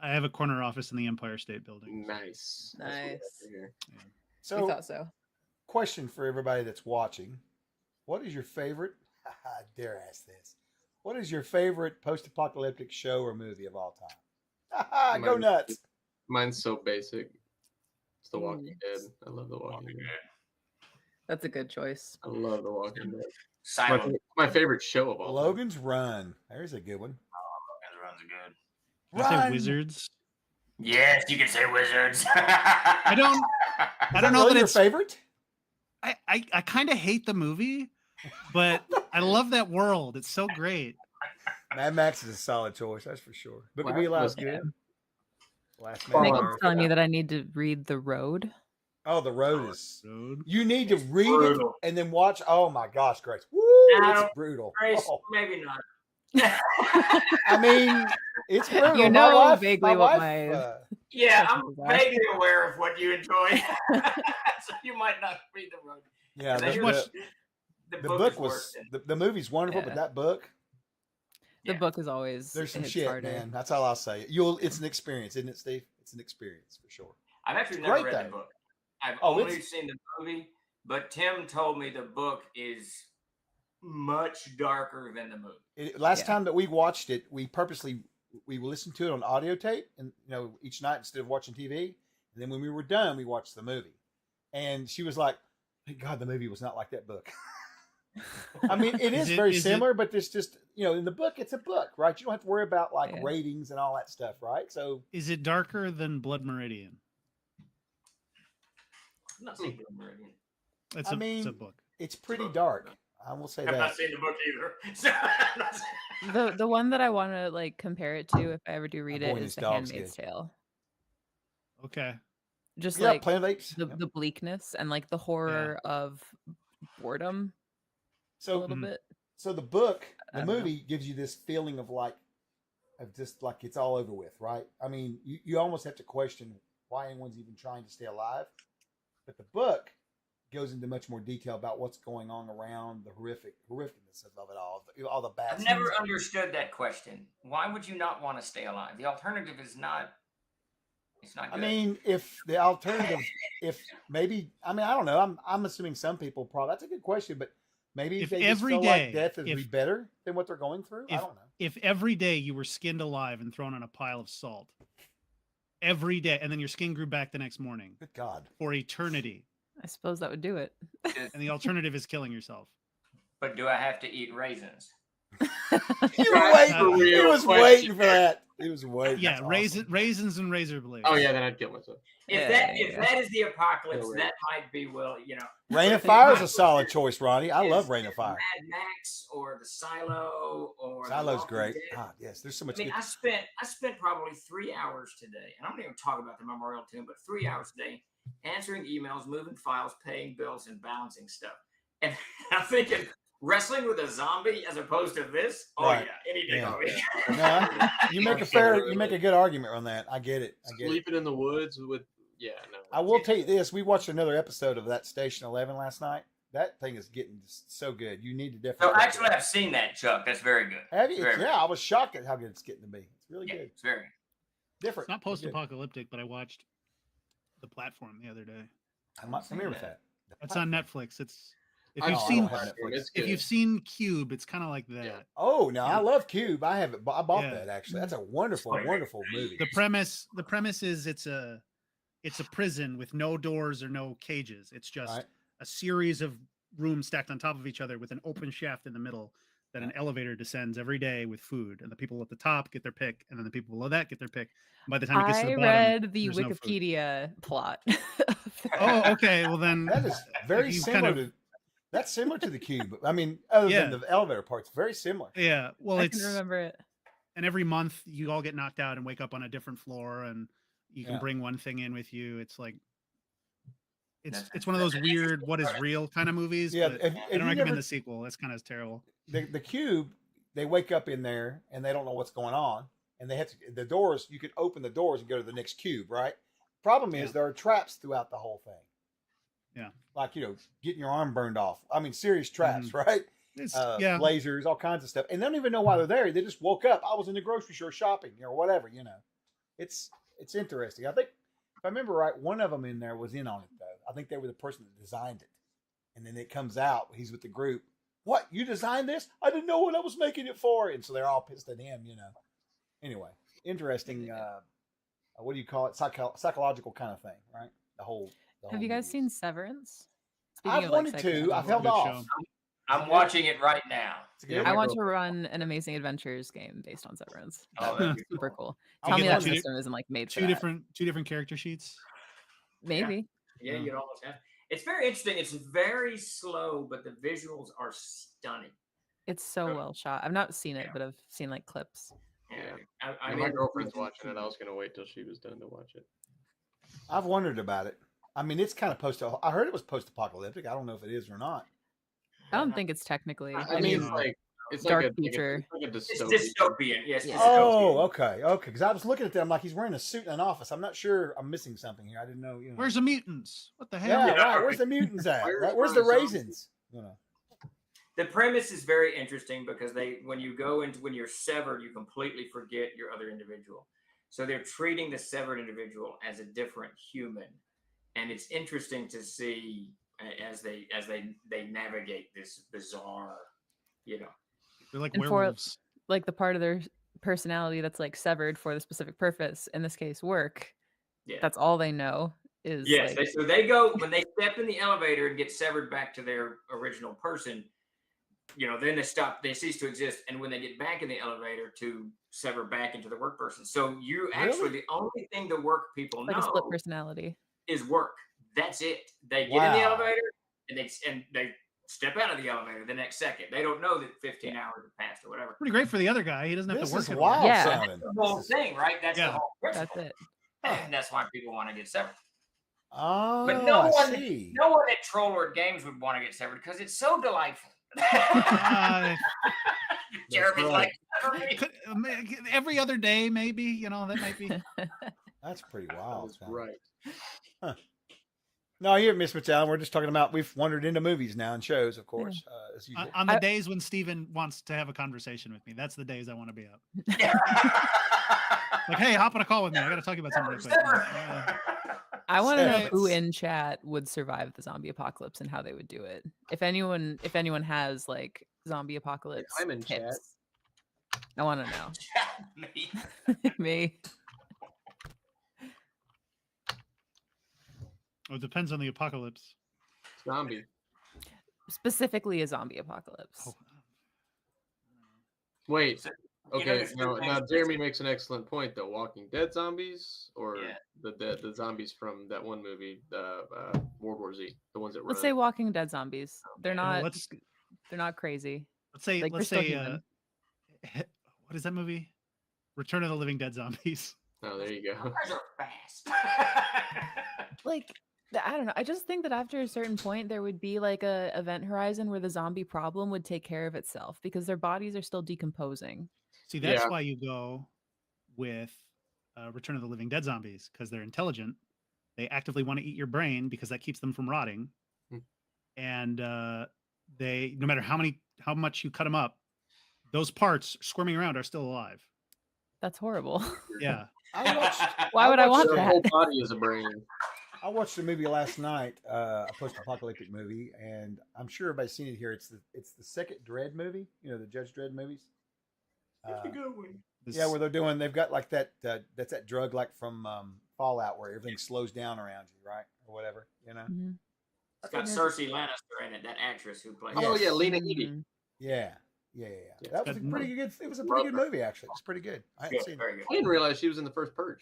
Speaker 9: I have a corner office in the Empire State Building.
Speaker 10: Nice.
Speaker 12: Nice.
Speaker 1: So,
Speaker 12: We thought so.
Speaker 1: question for everybody that's watching: what is your favorite? I dare ask this. What is your favorite post-apocalyptic show or movie of all time? Go nuts!
Speaker 10: Mine's so basic. It's The Walking Dead. I love The Walking Dead.
Speaker 12: That's a good choice.
Speaker 10: I love The Walking Dead.
Speaker 11: Silent.
Speaker 10: My favorite show of all.
Speaker 1: Logan's Run. There's a good one.
Speaker 11: Logan's Run's good.
Speaker 9: I say
Speaker 1: Run!
Speaker 9: Wizards.
Speaker 11: Yes, you can say wizards.
Speaker 9: I don't know
Speaker 1: really
Speaker 9: that
Speaker 1: your
Speaker 9: it's
Speaker 1: favorite.
Speaker 9: I kind of hate the movie, but I love that world. It's so great.
Speaker 1: Mad Max is a solid choice, that's for sure. Book of Eli's good. Last Man
Speaker 12: Nick
Speaker 1: on
Speaker 12: was
Speaker 1: Earth.
Speaker 12: telling me that I need to read The Road.
Speaker 1: Oh, The Road is.
Speaker 9: Road.
Speaker 1: You need to read
Speaker 11: brutal.
Speaker 1: it and then watch. Oh my gosh, Grace! Woo,
Speaker 11: Now,
Speaker 1: it's brutal.
Speaker 11: Grace,
Speaker 1: Oh.
Speaker 11: maybe not.
Speaker 1: I mean, it's brutal.
Speaker 12: You
Speaker 1: My
Speaker 12: know
Speaker 1: wife,
Speaker 12: vaguely
Speaker 1: my
Speaker 12: what
Speaker 1: wife,
Speaker 12: my
Speaker 11: Yeah, I'm
Speaker 12: preferences are.
Speaker 11: vaguely aware of what you enjoy, so you might not read The Road.
Speaker 1: yeah,
Speaker 11: I hear the
Speaker 1: the
Speaker 11: book
Speaker 1: book
Speaker 11: is
Speaker 1: was
Speaker 11: worse than-
Speaker 1: the movie's wonderful, but
Speaker 12: Yeah.
Speaker 1: that book,
Speaker 12: The
Speaker 11: Yeah.
Speaker 12: book is always
Speaker 1: there's some
Speaker 12: hits
Speaker 1: shit,
Speaker 12: harder.
Speaker 1: man. That's all I'll say. It's an experience, isn't it, Steve? It's an experience for sure.
Speaker 11: I've actually
Speaker 1: It's
Speaker 11: never
Speaker 1: great,
Speaker 11: read
Speaker 1: though.
Speaker 11: the book. I've
Speaker 1: Oh,
Speaker 11: only seen the movie, but Tim told me the book is much darker than the movie.
Speaker 1: Last
Speaker 12: Yeah.
Speaker 1: time that we watched it, we purposely listened to it on audio tape, and each night instead of watching TV. And then when we were done, we watched the movie. And she was like, "Thank God the movie was not like that book." I mean, it is very similar, but there's just in the book, it's a book, right? You don't have to worry about
Speaker 12: Yeah.
Speaker 1: ratings and all that stuff, right? So
Speaker 9: Is it darker than Blood Meridian?
Speaker 11: I've not seen Blood Meridian.
Speaker 9: It's a book.
Speaker 1: it's pretty dark. I will say
Speaker 11: I've not
Speaker 1: that.
Speaker 11: seen the book either. So I'm not saying-
Speaker 12: The one that I want to compare it to, if I ever do read
Speaker 1: boy
Speaker 12: it,
Speaker 1: and
Speaker 12: is
Speaker 1: his
Speaker 12: The
Speaker 1: dog's
Speaker 12: Handmaid's
Speaker 1: good.
Speaker 12: Tale.
Speaker 9: Okay.
Speaker 12: Just
Speaker 1: Yeah, Planet of the Apes.
Speaker 12: the
Speaker 1: Yep.
Speaker 12: the bleakness and the horror of boredom a
Speaker 1: So
Speaker 12: little bit.
Speaker 1: So the book,
Speaker 12: I
Speaker 1: the
Speaker 12: don't know.
Speaker 1: movie gives you this feeling of just like it's all over with, right? I mean, you almost have to question why anyone's even trying to stay alive. But the book goes into much more detail about what's going on around the horrificness of it all the bad
Speaker 11: I've
Speaker 1: stuff.
Speaker 11: never understood that question. Why would you not want to stay alive? The alternative is not. It's not
Speaker 1: I
Speaker 11: good.
Speaker 1: mean, if the alternative, I don't know. I'm assuming some people probably. That's a good question, but maybe
Speaker 9: If
Speaker 1: they just
Speaker 9: every
Speaker 1: feel
Speaker 9: day-
Speaker 1: like death would be
Speaker 9: if-
Speaker 1: better than what they're going through. I don't know.
Speaker 9: If every day you were skinned alive and thrown on a pile of salt, every day, and then your skin grew back the next morning
Speaker 1: Good God.
Speaker 9: for eternity,
Speaker 12: I suppose that would do it.
Speaker 9: and the alternative is killing yourself.
Speaker 11: But do I have to eat raisins?
Speaker 1: You were waiting. He
Speaker 10: real
Speaker 1: was
Speaker 10: question.
Speaker 1: waiting for that. He was waiting.
Speaker 9: Yeah,
Speaker 1: That's awesome.
Speaker 9: raisins and razor blades.
Speaker 10: Oh yeah, then I'd kill myself.
Speaker 11: If that is the apocalypse,
Speaker 10: Yeah,
Speaker 11: that might be
Speaker 1: Rain of Fire is a solid choice, Ronnie. I love Rain of Fire.
Speaker 11: Mad Max or the Silo or The
Speaker 1: Silo's
Speaker 11: Walking
Speaker 1: great.
Speaker 11: Dead.
Speaker 1: Ah, yes, there's so much
Speaker 11: I mean,
Speaker 1: good.
Speaker 11: I spent probably 3 hours today, and I'm not even talking about the Memorial Tomb, but 3 hours today answering emails, moving files, paying bills, and balancing stuff. And I'm thinking, wrestling with a zombie as opposed to this? Oh
Speaker 1: Right.
Speaker 11: yeah, any day
Speaker 1: Yeah.
Speaker 11: of the week.
Speaker 1: No, you make a good argument on that. I get it.
Speaker 10: Sleeping in the woods with no.
Speaker 1: I will tell you this: we watched another episode of that Station 11 last night. That thing is getting just so good. You need to definitely.
Speaker 11: So
Speaker 1: check it
Speaker 11: actually,
Speaker 1: out.
Speaker 11: I've seen that, Chuck. That's very good.
Speaker 1: Have you?
Speaker 11: Very,
Speaker 1: Yeah, I was shocked at how good it's getting to be. It's really
Speaker 11: yeah,
Speaker 1: good.
Speaker 11: it's very.
Speaker 1: Different.
Speaker 9: It's not
Speaker 1: It's good.
Speaker 9: post-apocalyptic, but I watched The Platform the other day.
Speaker 1: I'm not familiar with that.
Speaker 9: That's on Netflix. It's if
Speaker 10: I
Speaker 9: you've
Speaker 10: don't
Speaker 9: seen
Speaker 10: have Netflix. It's
Speaker 9: if
Speaker 10: good.
Speaker 9: you've seen Cube, it's kind of like that.
Speaker 1: Oh no, I
Speaker 9: Yeah.
Speaker 1: love Cube. I have it. I bought
Speaker 9: Yeah.
Speaker 1: that actually. That's a wonderful, wonderful movie.
Speaker 9: The premise is it's a prison with no doors or no cages. It's just
Speaker 1: Right.
Speaker 9: a series of rooms stacked on top of each other with an open shaft in the middle that an elevator descends every day with food, and the people at the top get their pick, and then the people below that get their pick. And by the time it gets to the
Speaker 12: I
Speaker 9: bottom,
Speaker 12: read the
Speaker 9: there's no food.
Speaker 12: Wikipedia plot.
Speaker 9: Oh, okay. Well, then
Speaker 1: That is very
Speaker 9: you
Speaker 1: similar
Speaker 9: kind of-
Speaker 1: to. That's similar to the Cube. I mean, other
Speaker 9: Yeah.
Speaker 1: than the elevator parts, very similar.
Speaker 9: Yeah. Well,
Speaker 12: I
Speaker 9: it's
Speaker 12: can remember it.
Speaker 9: and every month you all get knocked out and wake up on a different floor, and you can
Speaker 1: Yeah.
Speaker 9: bring one thing in with you. It's like
Speaker 11: That's-
Speaker 9: it's one of those weird what is real kind of movies.
Speaker 1: Yeah,
Speaker 9: but
Speaker 1: have
Speaker 9: I
Speaker 1: you
Speaker 9: don't recommend
Speaker 1: never-
Speaker 9: the sequel. That's kind of terrible.
Speaker 1: The Cube, they wake up in there and they don't know what's going on, and they have to the doors. You can open the doors and go to the next cube, right? Problem is
Speaker 9: Yeah.
Speaker 1: there are traps throughout the whole thing.
Speaker 9: Yeah.
Speaker 1: Like getting your arm burned off. I mean, serious traps, right?
Speaker 9: It's
Speaker 1: Lasers, all kinds of stuff, and they don't even know why they're there. They just woke up. I was in the grocery store shopping, or whatever. It's interesting. I think if I remember right, one of them in there was in on it though. I think they were the person that designed it, and then it comes out he's with the group. What, you designed this? I didn't know what I was making it for, and so they're all pissed at him. Anyway, interesting. What do you call it? Psychological kind of thing, right? The whole
Speaker 12: Have you guys
Speaker 1: movie.
Speaker 12: seen Severance?
Speaker 1: I've wanted to. I've held
Speaker 9: Good
Speaker 1: off.
Speaker 9: show.
Speaker 11: I'm watching it right now.
Speaker 8: I want to run an Amazing Adventures game based on Severance.
Speaker 11: Oh,
Speaker 8: That
Speaker 11: that'd
Speaker 8: would
Speaker 11: be
Speaker 8: be super cool.
Speaker 9: You
Speaker 8: Tell
Speaker 9: get
Speaker 8: me
Speaker 9: like
Speaker 8: that system isn't like made for
Speaker 9: two
Speaker 8: that.
Speaker 9: different character sheets.
Speaker 8: Maybe.
Speaker 11: Yeah, you'd almost have. It's very interesting. It's very slow, but the visuals are stunning.
Speaker 8: It's so well shot. I've not seen it, but I've seen like clips.
Speaker 11: Yeah,
Speaker 10: Yeah, my girlfriend's watching it. I was gonna wait till she was done to watch it.
Speaker 1: I've wondered about it. I mean, it's kind of I heard it was post-apocalyptic. I don't know if it is or not.
Speaker 8: I don't think it's technically.
Speaker 10: I mean, it's
Speaker 8: dark
Speaker 10: like a
Speaker 8: future.
Speaker 10: It's
Speaker 11: It's
Speaker 10: like a
Speaker 11: dystopian. Yes.
Speaker 8: Yeah.
Speaker 1: Oh, okay. Because I was looking at that. I'm like, he's wearing a suit in an office. I'm not sure. I'm missing something here. I didn't know. You know.
Speaker 9: Where's the mutants? What the hell?
Speaker 1: Yeah, right. Where's the mutants at? Where's the raisins? You know.
Speaker 11: The premise is very interesting because when you're severed, you completely forget your other individual. So they're treating the severed individual as a different human, and it's interesting to see as they navigate this bizarre,
Speaker 9: They're like
Speaker 8: And
Speaker 9: werewolves.
Speaker 8: for like the part of their personality that's like severed for the specific purpose, in this case, work.
Speaker 11: Yeah.
Speaker 8: That's all they know is.
Speaker 11: Yes.
Speaker 8: like,
Speaker 11: So they go when they step in the elevator and get severed back to their original person. Then they cease to exist, and when they get back in the elevator to sever back into the work person. So you actually the only thing the work people
Speaker 8: like
Speaker 11: know
Speaker 8: a split personality.
Speaker 11: is work. That's it. They get in the elevator and they step out of the elevator the next second. They don't know that 15 hours have passed or whatever.
Speaker 9: Pretty great for the other guy. He doesn't have
Speaker 1: This
Speaker 9: to work.
Speaker 1: is
Speaker 9: at
Speaker 1: wild
Speaker 9: all.
Speaker 8: Yeah.
Speaker 1: sounding.
Speaker 11: That's the whole thing, right? That's the whole principle.
Speaker 8: That's it.
Speaker 11: And that's why people want to get severed.
Speaker 1: Oh,
Speaker 11: But no
Speaker 1: I
Speaker 11: one
Speaker 1: see.
Speaker 11: at Troll Lord Games would want to get severed because it's so delightful. Jeremy's like,
Speaker 9: Every other day, maybe. That might be.
Speaker 1: That's pretty wild.
Speaker 10: That's right.
Speaker 1: Huh. No, here, Miss McAllen, we're just talking about we've wandered into movies now and shows, of course. As usual.
Speaker 9: On the days when Steven wants to have a conversation with me, that's the days I want to be up. Like, hey, hop on a call with me. I got to talk about something real quick.
Speaker 8: I want to know
Speaker 1: Severance.
Speaker 8: who in chat would survive the zombie apocalypse and how they would do it. If anyone has like zombie apocalypse
Speaker 10: I'm in chat.
Speaker 8: tips, I want to know.
Speaker 11: Me.
Speaker 8: Me.
Speaker 9: It depends on the apocalypse.
Speaker 10: Zombie.
Speaker 8: Specifically a zombie apocalypse.
Speaker 10: Wait.
Speaker 11: So,
Speaker 10: Okay.
Speaker 11: there's two
Speaker 10: Now
Speaker 11: things.
Speaker 10: Jeremy makes an excellent point though. Walking Dead zombies or
Speaker 11: Yeah.
Speaker 10: the zombies from that one movie, World War Z, the ones that run.
Speaker 8: Let's say Walking Dead zombies. They're
Speaker 9: Well,
Speaker 8: not. They're not crazy.
Speaker 9: Let's say.
Speaker 8: Like,
Speaker 9: Let's
Speaker 8: they're still
Speaker 9: say.
Speaker 8: human.
Speaker 9: What is that movie? Return of the Living Dead zombies.
Speaker 10: Oh, there you go.
Speaker 11: Guys are fast.
Speaker 8: Like, I don't know. I just think that after a certain point, there would be like a event horizon where the zombie problem would take care of itself because their bodies are still decomposing.
Speaker 9: See, that's
Speaker 10: Yeah.
Speaker 9: why you go with Return of the Living Dead zombies because they're intelligent. They actively want to eat your brain because that keeps them from rotting.
Speaker 10: Hmm.
Speaker 9: And they, no matter how much you cut them up, those parts squirming around are still alive.
Speaker 8: That's horrible.
Speaker 9: Yeah.
Speaker 1: I watched,
Speaker 8: Why would I want
Speaker 10: Their
Speaker 8: that?
Speaker 10: whole body is a brain.
Speaker 1: I watched a movie last night, a post-apocalyptic movie, and I'm sure everybody's seen it here. It's the second Dredd movie, the Judge Dredd movies.
Speaker 11: It's a good one.
Speaker 1: Yeah, where they've got like that. That's that drug like from Fallout, where everything slows down around you, right, or whatever.
Speaker 8: Mhm.
Speaker 11: It's got Cersei Lannister in it, that actress who plays.
Speaker 10: Oh
Speaker 1: Yes.
Speaker 10: yeah, Lena Headey.
Speaker 8: Mhm.
Speaker 1: Yeah. That was a
Speaker 9: got
Speaker 1: pretty good. It was a pretty good movie, actually. It's pretty good. I hadn't
Speaker 11: Good,
Speaker 1: seen it.
Speaker 11: very good.
Speaker 10: I didn't realize she was in the first Purge.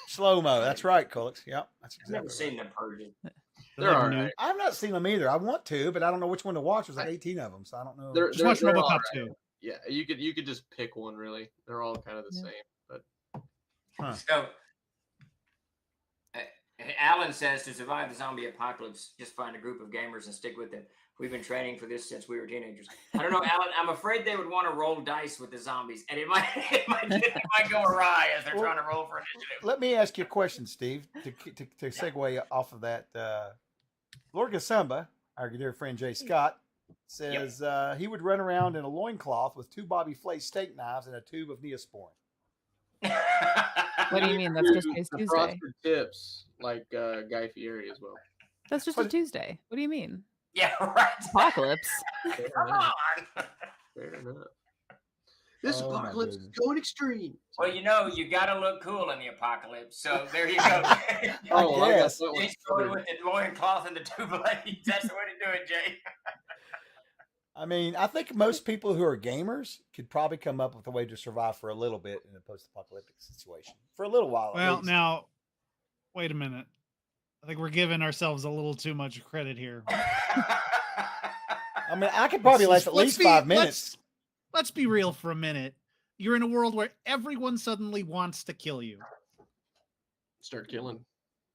Speaker 1: Slow mo. That's right, Colix. Yep, that's
Speaker 11: I've never
Speaker 1: exactly.
Speaker 11: seen them purging.
Speaker 10: They're all right.
Speaker 1: I've not seen them either. I want to, but I don't know which one to watch. There's like 18 of them, so I don't know.
Speaker 10: They're,
Speaker 9: Just watch
Speaker 10: they're
Speaker 9: RoboCop
Speaker 10: all right.
Speaker 9: 2.
Speaker 10: Yeah, you could just pick one really. They're all kind of the same. But
Speaker 11: So, Alan says to survive the zombie apocalypse, just find a group of gamers and stick with them. We've been training for this since we were teenagers. I don't know, Alan. I'm afraid they would want to roll dice with the zombies, and it might go awry as they're trying to roll for initiative.
Speaker 1: Let me ask you a question, Steve, to segue off of that. Lord Gasumba, our dear friend Jay Scott, says he would run around in a loincloth with 2 Bobby Flay steak knives and a tube of Neosporin.
Speaker 8: What do you mean? That's just Taste
Speaker 10: the
Speaker 8: Tuesday.
Speaker 10: frosted tips like Guy Fieri as well.
Speaker 8: That's just a Tuesday. What do you mean?
Speaker 11: Yeah, right.
Speaker 8: Apocalypse.
Speaker 10: Fair
Speaker 11: Come
Speaker 10: enough.
Speaker 11: on.
Speaker 10: Fair enough. This
Speaker 1: Oh, my
Speaker 10: apocalypse is
Speaker 1: goodness.
Speaker 10: going extreme.
Speaker 11: Well, you got to look cool in the apocalypse. So there you go.
Speaker 10: Oh, I
Speaker 1: guess.
Speaker 10: guess that
Speaker 11: He's going with the loincloth and the 2 blades. That's the way to do it, Jay.
Speaker 1: I mean, I think most people who are gamers could probably come up with a way to survive for a little bit in a post-apocalyptic situation for a little while.
Speaker 9: Well, now, wait a minute. I think we're giving ourselves a little too much credit here.
Speaker 1: I mean, I could probably last at least 5 minutes.
Speaker 9: Let's be real for a minute. You're in a world where everyone suddenly wants to kill you.
Speaker 10: Start killing.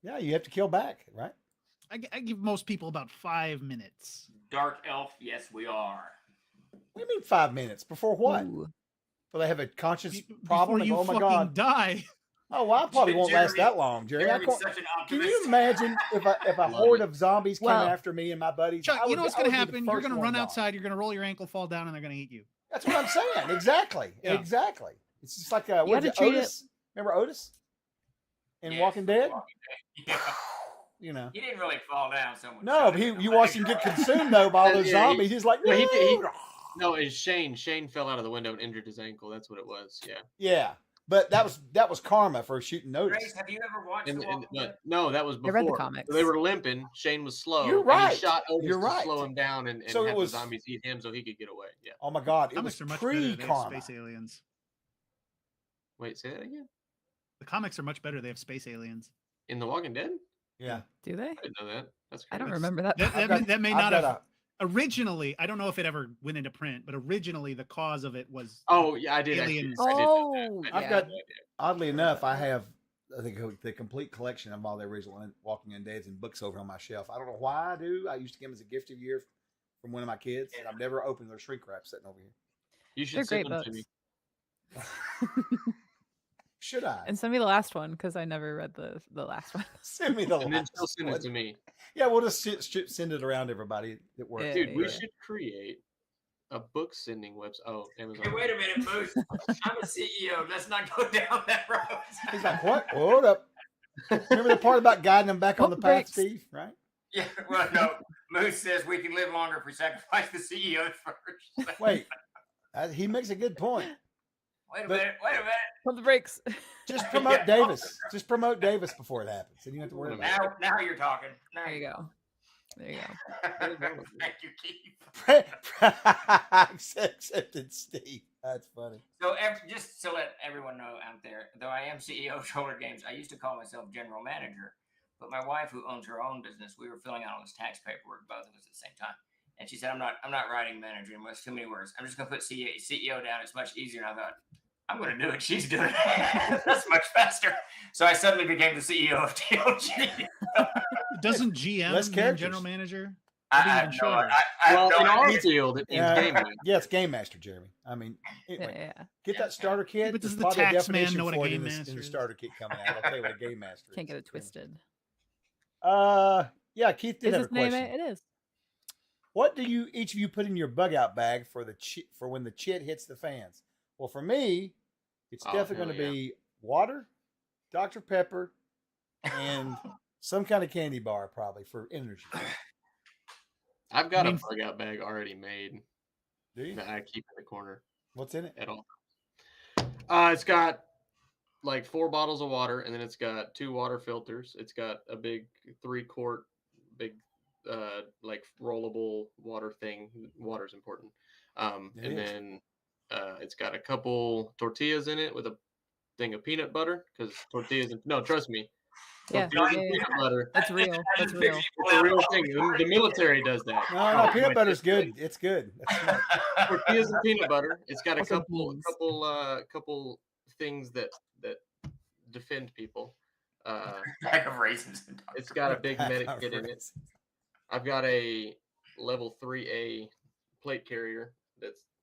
Speaker 1: Yeah, you have to kill back, right?
Speaker 9: I give most people about 5 minutes.
Speaker 11: Dark elf, yes, we are.
Speaker 1: What do you mean 5 minutes? Before what?
Speaker 12: Ooh.
Speaker 1: Will they have a conscious problem?
Speaker 9: Before you
Speaker 1: Oh my
Speaker 9: fucking
Speaker 1: God.
Speaker 9: die.
Speaker 1: Oh, well, I probably won't last
Speaker 11: Jeremy-
Speaker 1: that long, Jerry. I
Speaker 11: Jeremy's
Speaker 1: can't-
Speaker 11: such an
Speaker 1: Can
Speaker 11: optimist.
Speaker 1: you imagine if a horde of zombies came
Speaker 12: Well,
Speaker 1: after me and my buddies?
Speaker 9: Chuck,
Speaker 1: I
Speaker 9: you
Speaker 1: would
Speaker 9: know
Speaker 1: be-
Speaker 9: what's
Speaker 1: I
Speaker 9: going
Speaker 1: would
Speaker 9: to
Speaker 1: be the
Speaker 9: happen? You're
Speaker 1: first
Speaker 9: going to
Speaker 1: one
Speaker 9: run
Speaker 1: gone.
Speaker 9: outside, you're going to roll your ankle, fall down, and they're going to eat you.
Speaker 1: That's what I'm saying. Exactly.
Speaker 9: Yeah.
Speaker 1: Exactly. It's just like
Speaker 12: You
Speaker 1: what is
Speaker 12: gotta
Speaker 1: it,
Speaker 12: treat
Speaker 1: Otis? Remember Otis in
Speaker 11: Yes,
Speaker 1: Walking Dead?
Speaker 11: Yeah.
Speaker 1: You know.
Speaker 11: He didn't really fall down so much.
Speaker 1: No, but you watched him get consumed though by all those
Speaker 10: Yeah,
Speaker 1: zombies. He's like,
Speaker 10: No,
Speaker 1: no.
Speaker 10: no, it's Shane. Shane fell out of the window and injured his ankle. That's what it was. Yeah.
Speaker 1: Yeah, but that was karma for shooting Otis.
Speaker 11: Grace, have you ever watched
Speaker 10: And,
Speaker 11: The Walking Dead?
Speaker 10: but no, that was
Speaker 12: I
Speaker 10: before.
Speaker 12: read the comics.
Speaker 10: So they were limping. Shane was slow.
Speaker 1: You're
Speaker 10: And
Speaker 1: right.
Speaker 10: he shot Otis
Speaker 1: You're
Speaker 10: to
Speaker 1: right.
Speaker 10: slow him down and
Speaker 1: So it
Speaker 10: have
Speaker 1: was-
Speaker 10: the zombies eat him so he could get away. Yeah.
Speaker 1: Oh my God, it was
Speaker 9: Comics are much better. They have
Speaker 1: pre-karma.
Speaker 9: space aliens.
Speaker 10: Wait, say that again.
Speaker 9: The comics are much better. They have space aliens.
Speaker 10: In The Walking Dead?
Speaker 1: Yeah.
Speaker 12: Do they?
Speaker 10: I didn't know that. That's
Speaker 12: I
Speaker 10: crazy.
Speaker 12: don't remember that.
Speaker 9: That,
Speaker 1: I've
Speaker 9: that,
Speaker 1: got-
Speaker 9: may, that may
Speaker 1: I've
Speaker 9: not
Speaker 1: got
Speaker 9: have. Originally, I don't know if it ever went into print, but originally the cause of it was.
Speaker 10: Oh yeah, I did.
Speaker 9: Aliens.
Speaker 10: Actually, I did know
Speaker 12: Oh,
Speaker 10: that.
Speaker 1: I've
Speaker 12: yeah.
Speaker 1: got, oddly enough, I have the complete collection of all the original Walking Dead and books over on my shelf. I don't know why I do. I used to give them as a gift of the year from one of my kids, and I've never opened their shrink wrap sitting over here.
Speaker 10: You should
Speaker 12: They're
Speaker 10: send
Speaker 12: great
Speaker 10: them to
Speaker 12: books.
Speaker 10: me.
Speaker 1: Should I?
Speaker 12: And send me the last one because I never read the last one.
Speaker 1: Send me the
Speaker 10: And then
Speaker 1: last
Speaker 10: she'll send
Speaker 1: one.
Speaker 10: it to me.
Speaker 1: Yeah, we'll just send it around to everybody that works.
Speaker 12: Yeah,
Speaker 10: Dude, we
Speaker 12: yeah.
Speaker 10: should create a book sending website. Oh, Amazon.
Speaker 11: Hey, wait a minute, Moose. I'm a CEO. Let's not go down that road.
Speaker 1: He's like, what? Hold up. Remember the part about guiding them back on the
Speaker 12: Pump
Speaker 1: path,
Speaker 12: brakes.
Speaker 1: Steve? Right?
Speaker 11: Yeah, well, no. Moose says we can live longer if we sacrifice the CEO first.
Speaker 1: Wait, he makes a good point.
Speaker 11: Wait a
Speaker 1: but-
Speaker 11: minute. Wait a minute.
Speaker 12: Pump the brakes.
Speaker 1: Just promote Davis. Just promote Davis before it happens, and you don't have to worry about it.
Speaker 11: Now you're talking. Now
Speaker 12: There you go. There you go.
Speaker 11: Thank you, Keith.
Speaker 1: Accepted, Steve. That's funny.
Speaker 11: So just to let everyone know out there, though I am CEO of Shoulder Games, I used to call myself general manager. But my wife, who owns her own business, we were filling out all this tax paperwork, both of us at the same time. And she said, I'm not writing manager anymore. It's too many words. I'm just going to put CEO down. It's much easier. And I thought, I'm going to do it. She's doing it. That's much faster. So I suddenly became the CEO of TLG.
Speaker 9: Doesn't GM
Speaker 1: Less
Speaker 9: mean
Speaker 1: characters.
Speaker 9: general manager?
Speaker 11: I
Speaker 9: Maybe
Speaker 11: have
Speaker 9: even
Speaker 11: no,
Speaker 9: shorter.
Speaker 11: I have
Speaker 10: Well,
Speaker 11: no
Speaker 10: in our
Speaker 11: idea.
Speaker 10: field, it's game.
Speaker 1: Yeah, it's Game Master, Jeremy. I mean,
Speaker 12: Yeah,
Speaker 1: anyway,
Speaker 12: yeah.
Speaker 1: get that starter kit.
Speaker 9: But does
Speaker 1: There's
Speaker 9: the
Speaker 1: probably a
Speaker 9: tax man
Speaker 1: definition
Speaker 9: know what a
Speaker 1: for it
Speaker 9: Game
Speaker 1: in
Speaker 9: Master
Speaker 1: the
Speaker 9: is?
Speaker 1: starter kit coming out. I'll tell you what a Game Master
Speaker 12: Can't
Speaker 1: is.
Speaker 12: get it twisted.
Speaker 1: Yeah, Keith did
Speaker 12: Is
Speaker 1: have a
Speaker 12: his name
Speaker 1: question.
Speaker 12: it? It is.
Speaker 1: What do each of you put in your bug out bag for for when the shit hits the fans? Well, for me, it's
Speaker 10: Oh,
Speaker 1: definitely
Speaker 10: hell
Speaker 1: going to be water, Dr. Pepper, and some kind of candy bar, probably for energy.
Speaker 10: I've got
Speaker 9: I mean-
Speaker 10: a bug out bag already made
Speaker 1: Do you?
Speaker 10: that I keep in the corner
Speaker 1: What's in it?
Speaker 10: at all. It's got like 4 bottles of water, and then it's got 2 water filters. It's got a big 3-quart, big like rollable water thing. Water's important.
Speaker 1: It
Speaker 10: And
Speaker 1: is.
Speaker 10: then it's got a couple tortillas in it with a thing of peanut butter because tortillas. No, trust me.
Speaker 12: Yeah,
Speaker 10: Tortillas
Speaker 12: yeah,
Speaker 10: and
Speaker 12: yeah.
Speaker 10: peanut butter.
Speaker 12: That's real. That's real.
Speaker 10: It's a real thing. The military does that.
Speaker 1: No, peanut butter's good. It's good. That's smart.
Speaker 10: Tortillas and peanut butter. It's got a
Speaker 12: Also
Speaker 10: couple,
Speaker 12: beans.
Speaker 10: couple things that defend people.
Speaker 11: Bag of raisins.
Speaker 10: It's got a big
Speaker 1: Pack
Speaker 10: medic
Speaker 1: of
Speaker 10: kit in it.
Speaker 1: raisins.
Speaker 10: I've got a level 3A plate carrier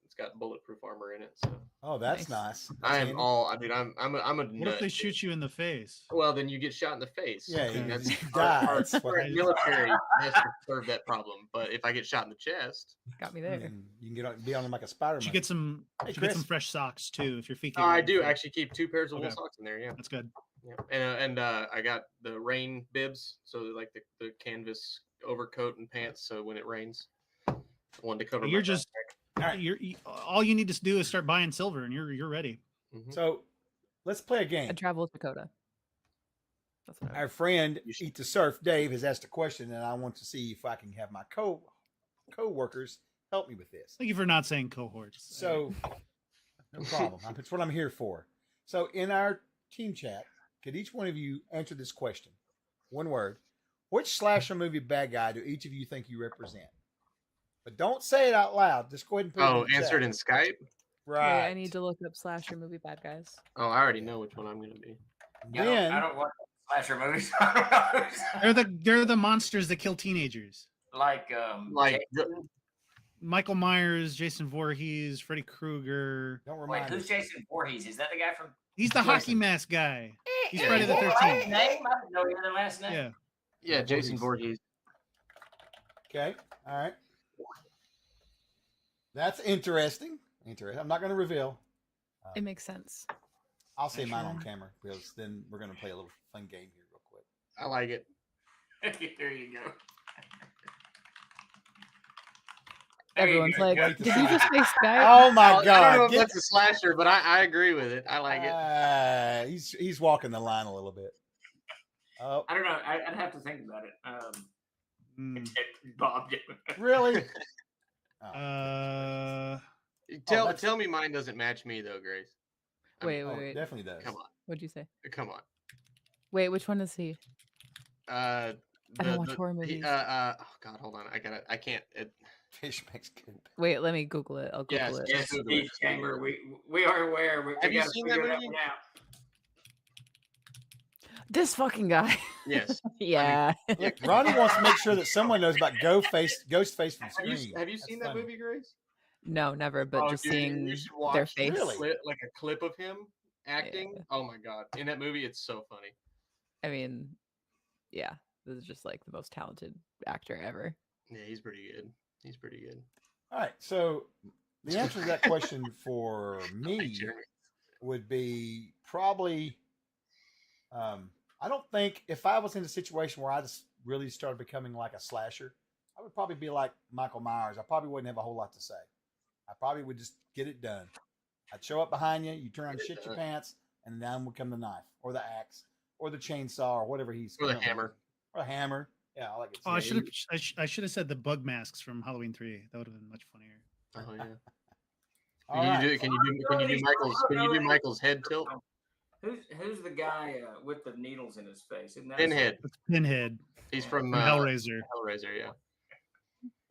Speaker 10: it's got bulletproof armor in it. So
Speaker 1: Oh, that's
Speaker 12: Nice.
Speaker 1: nice.
Speaker 10: I am
Speaker 1: Handy.
Speaker 10: all. I mean, I'm a
Speaker 9: What
Speaker 10: nut.
Speaker 9: if they shoot you in the face?
Speaker 10: Well, then you get shot in the face.
Speaker 1: Yeah,
Speaker 10: I mean,
Speaker 1: you
Speaker 10: that's
Speaker 1: die.
Speaker 10: our
Speaker 1: That's what
Speaker 10: current
Speaker 1: I-
Speaker 10: military has to serve that problem. But if I get shot in the chest,
Speaker 12: Got me there.
Speaker 1: You can be on them like a spider.
Speaker 9: You should get some.
Speaker 1: Hey,
Speaker 9: You should get some
Speaker 1: Chris.
Speaker 9: fresh socks too if your feet.
Speaker 10: oh,
Speaker 9: get
Speaker 10: I
Speaker 9: wet.
Speaker 10: do actually keep 2 pairs of wool
Speaker 9: Okay.
Speaker 10: socks in there. Yeah.
Speaker 9: That's good.
Speaker 10: Yeah, and I got the rain bibs, so like the canvas overcoat and pants, so when it rains, one to cover.
Speaker 9: You're
Speaker 10: my
Speaker 9: just. All you need to do is start buying silver, and you're ready.
Speaker 10: backpack. Mhm.
Speaker 1: So let's play a game.
Speaker 12: I travel with Dakota. That's what I
Speaker 1: Our friend Eat to Surf, Dave, has asked a question, and I want to see if I can have my co-workers help me with this.
Speaker 9: Thank you for not saying cohorts.
Speaker 1: So, no problem. That's what I'm here for. So, in our team chat, could each one of you answer this question? One word. Which slasher movie bad guy do each of you think you represent? But don't say it out loud. Just go ahead and put it in the
Speaker 10: answered
Speaker 1: chat.
Speaker 10: in Skype?
Speaker 1: Right.
Speaker 12: Wait, I need to look up slasher movie bad guys.
Speaker 10: Oh, I already know which one I'm going to be.
Speaker 1: Then,
Speaker 11: I don't watch slasher movies.
Speaker 9: They're the monsters that kill teenagers.
Speaker 11: like
Speaker 9: Michael Myers, Jason Voorhees, Freddy Krueger.
Speaker 1: don't
Speaker 11: wait,
Speaker 1: remind
Speaker 11: who's
Speaker 1: us.
Speaker 11: Jason Voorhees? Is that the guy from?
Speaker 9: He's the hockey mask guy. He's
Speaker 11: Yeah,
Speaker 9: Friday the
Speaker 11: last
Speaker 9: 13th.
Speaker 11: name? I didn't know he had a last name.
Speaker 9: Yeah.
Speaker 10: Yeah, Jason Voorhees.
Speaker 1: Okay. All right. That's interesting. I'm not going to reveal.
Speaker 8: It makes sense.
Speaker 1: I'll say mine on camera because then we're going to play a little fun game here real quick.
Speaker 10: I like it.
Speaker 11: There you go.
Speaker 8: Everyone's like,
Speaker 1: Wait to
Speaker 8: did
Speaker 1: see
Speaker 8: you just say Skype?
Speaker 1: Oh my
Speaker 10: I don't know
Speaker 1: God!
Speaker 10: if that's a slasher, but I agree with it. I like it.
Speaker 1: He's walking the line a little bit. Oh,
Speaker 11: I don't know. I'd have to think about it. Bob.
Speaker 1: really?
Speaker 10: Tell me mine doesn't match me though, Grace.
Speaker 8: Wait,
Speaker 1: Oh,
Speaker 8: wait,
Speaker 1: it
Speaker 8: wait.
Speaker 1: definitely does.
Speaker 10: Come on,
Speaker 8: What'd you say?
Speaker 10: come on.
Speaker 8: Wait, which one is he?
Speaker 10: I
Speaker 8: don't watch horror movies.
Speaker 10: oh God, hold on. I can't.
Speaker 1: Fish makes good.
Speaker 8: Wait, let me Google it. I'll
Speaker 10: Yes,
Speaker 8: Google it.
Speaker 11: Yes, Steve Chamber. We are aware.
Speaker 10: Have
Speaker 11: we
Speaker 10: you
Speaker 11: gotta
Speaker 10: seen that
Speaker 11: figure
Speaker 10: movie?
Speaker 11: one out.
Speaker 8: This fucking guy.
Speaker 10: Yes.
Speaker 8: Yeah.
Speaker 1: Look, Ronnie wants to make sure that someone knows about Ghostface from Scream.
Speaker 10: Have you seen that
Speaker 1: funny.
Speaker 10: movie, Grace?
Speaker 8: No, never. But
Speaker 10: Oh,
Speaker 8: just
Speaker 10: dude,
Speaker 8: seeing
Speaker 10: you should watch
Speaker 8: their face.
Speaker 1: Really?
Speaker 10: like a clip of him acting.
Speaker 8: Yeah.
Speaker 10: Oh my God, in that movie, it's so funny.
Speaker 8: I mean, yeah, this is just like the most talented actor ever.
Speaker 10: Yeah, he's pretty good. He's pretty good.
Speaker 1: All right. So the answer to that question for me
Speaker 10: Jeremy.
Speaker 1: would be probably. I don't think if I was in a situation where I just really started becoming like a slasher, I would probably be like Michael Myers. I probably wouldn't have a whole lot to say. I probably would just get it done. I'd show up behind you, you turn around and shit your pants, and down would come the knife or the axe or the chainsaw or whatever he's
Speaker 10: Or the
Speaker 1: currently-
Speaker 10: hammer.
Speaker 1: Or a hammer. Yeah, I like it.
Speaker 9: Oh, I should have said the bug masks from Halloween 3. That would have been much funnier.
Speaker 10: Oh yeah.
Speaker 1: All
Speaker 10: Can
Speaker 1: right.
Speaker 10: you do Michael's head tilt?
Speaker 11: Who's the guy with the needles in his face? Isn't that
Speaker 10: Pinhead.
Speaker 9: It's Pinhead.
Speaker 10: He's from
Speaker 9: Hellraiser.
Speaker 10: Hellraiser, yeah.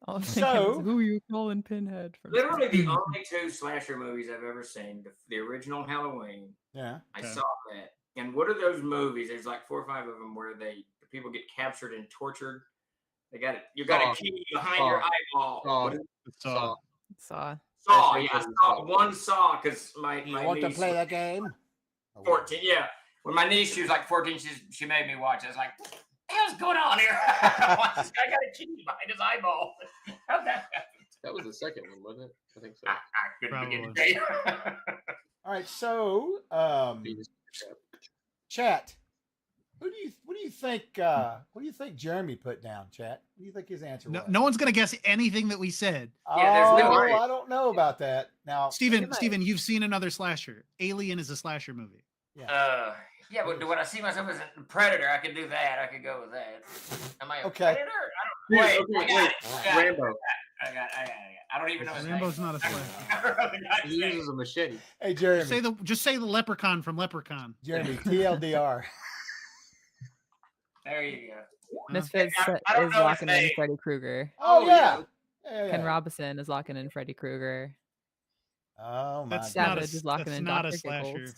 Speaker 8: All I'm
Speaker 1: So-
Speaker 8: thinking is, who are you calling Pinhead from?
Speaker 11: Literally the only two slasher movies I've ever seen. The original Halloween.
Speaker 1: Yeah.
Speaker 11: I
Speaker 9: Okay.
Speaker 11: saw that. And what are those movies? There's like 4 or 5 of them where the people get captured and tortured. They got it. You got
Speaker 10: Saw.
Speaker 11: a key behind your eyeball.
Speaker 10: Saw.
Speaker 11: What is it?
Speaker 9: Saw.
Speaker 8: Saw.
Speaker 11: Saw.
Speaker 10: That's
Speaker 11: Yeah, I
Speaker 10: what
Speaker 11: saw
Speaker 10: it's
Speaker 11: one Saw because my
Speaker 1: You want to
Speaker 11: niece
Speaker 1: play
Speaker 11: was
Speaker 1: that game?
Speaker 11: 14. Yeah, when my niece she was like 14, she made me watch. I was like, "What the hell's going on here?" This guy got a key behind his eyeball. How'd that happen?
Speaker 10: That was the second one, wasn't it? I think so.
Speaker 11: I couldn't begin to
Speaker 9: Probably.
Speaker 11: tell you.
Speaker 1: All right. So, chat. What do you think Jeremy put down, chat? What do you think his answer was?
Speaker 9: No one's gonna guess anything that we said.
Speaker 11: Yeah, there's no way.
Speaker 1: I don't know about that. Now,
Speaker 9: Steven, you've seen another slasher. Alien is a slasher movie.
Speaker 11: Yeah, but when I see myself as a predator, I could do that. I could go with that. Am I a
Speaker 1: Okay.
Speaker 11: predator? I don't. Wait, I got it. I got it.
Speaker 10: Rambo.
Speaker 11: I got it. I don't even know his
Speaker 9: Rambo's
Speaker 11: name.
Speaker 9: not a slasher.
Speaker 11: I don't know the guy's
Speaker 10: He
Speaker 11: name.
Speaker 10: uses a machete.
Speaker 1: hey Jeremy,
Speaker 9: Just say the leprechaun from Leprechaun.
Speaker 1: Jeremy, TLDR.
Speaker 11: There you go.
Speaker 8: Misfits
Speaker 11: I don't
Speaker 8: is
Speaker 11: know his
Speaker 8: locking in
Speaker 11: name.
Speaker 8: Freddy Krueger.
Speaker 1: Oh yeah.
Speaker 8: Ken Robinson is locking in Freddy Krueger.
Speaker 1: Oh my
Speaker 9: That's
Speaker 1: God.
Speaker 9: not
Speaker 8: Savage is locking
Speaker 9: that's
Speaker 8: in
Speaker 9: not
Speaker 8: Dr.
Speaker 9: a slasher.
Speaker 8: Giggles.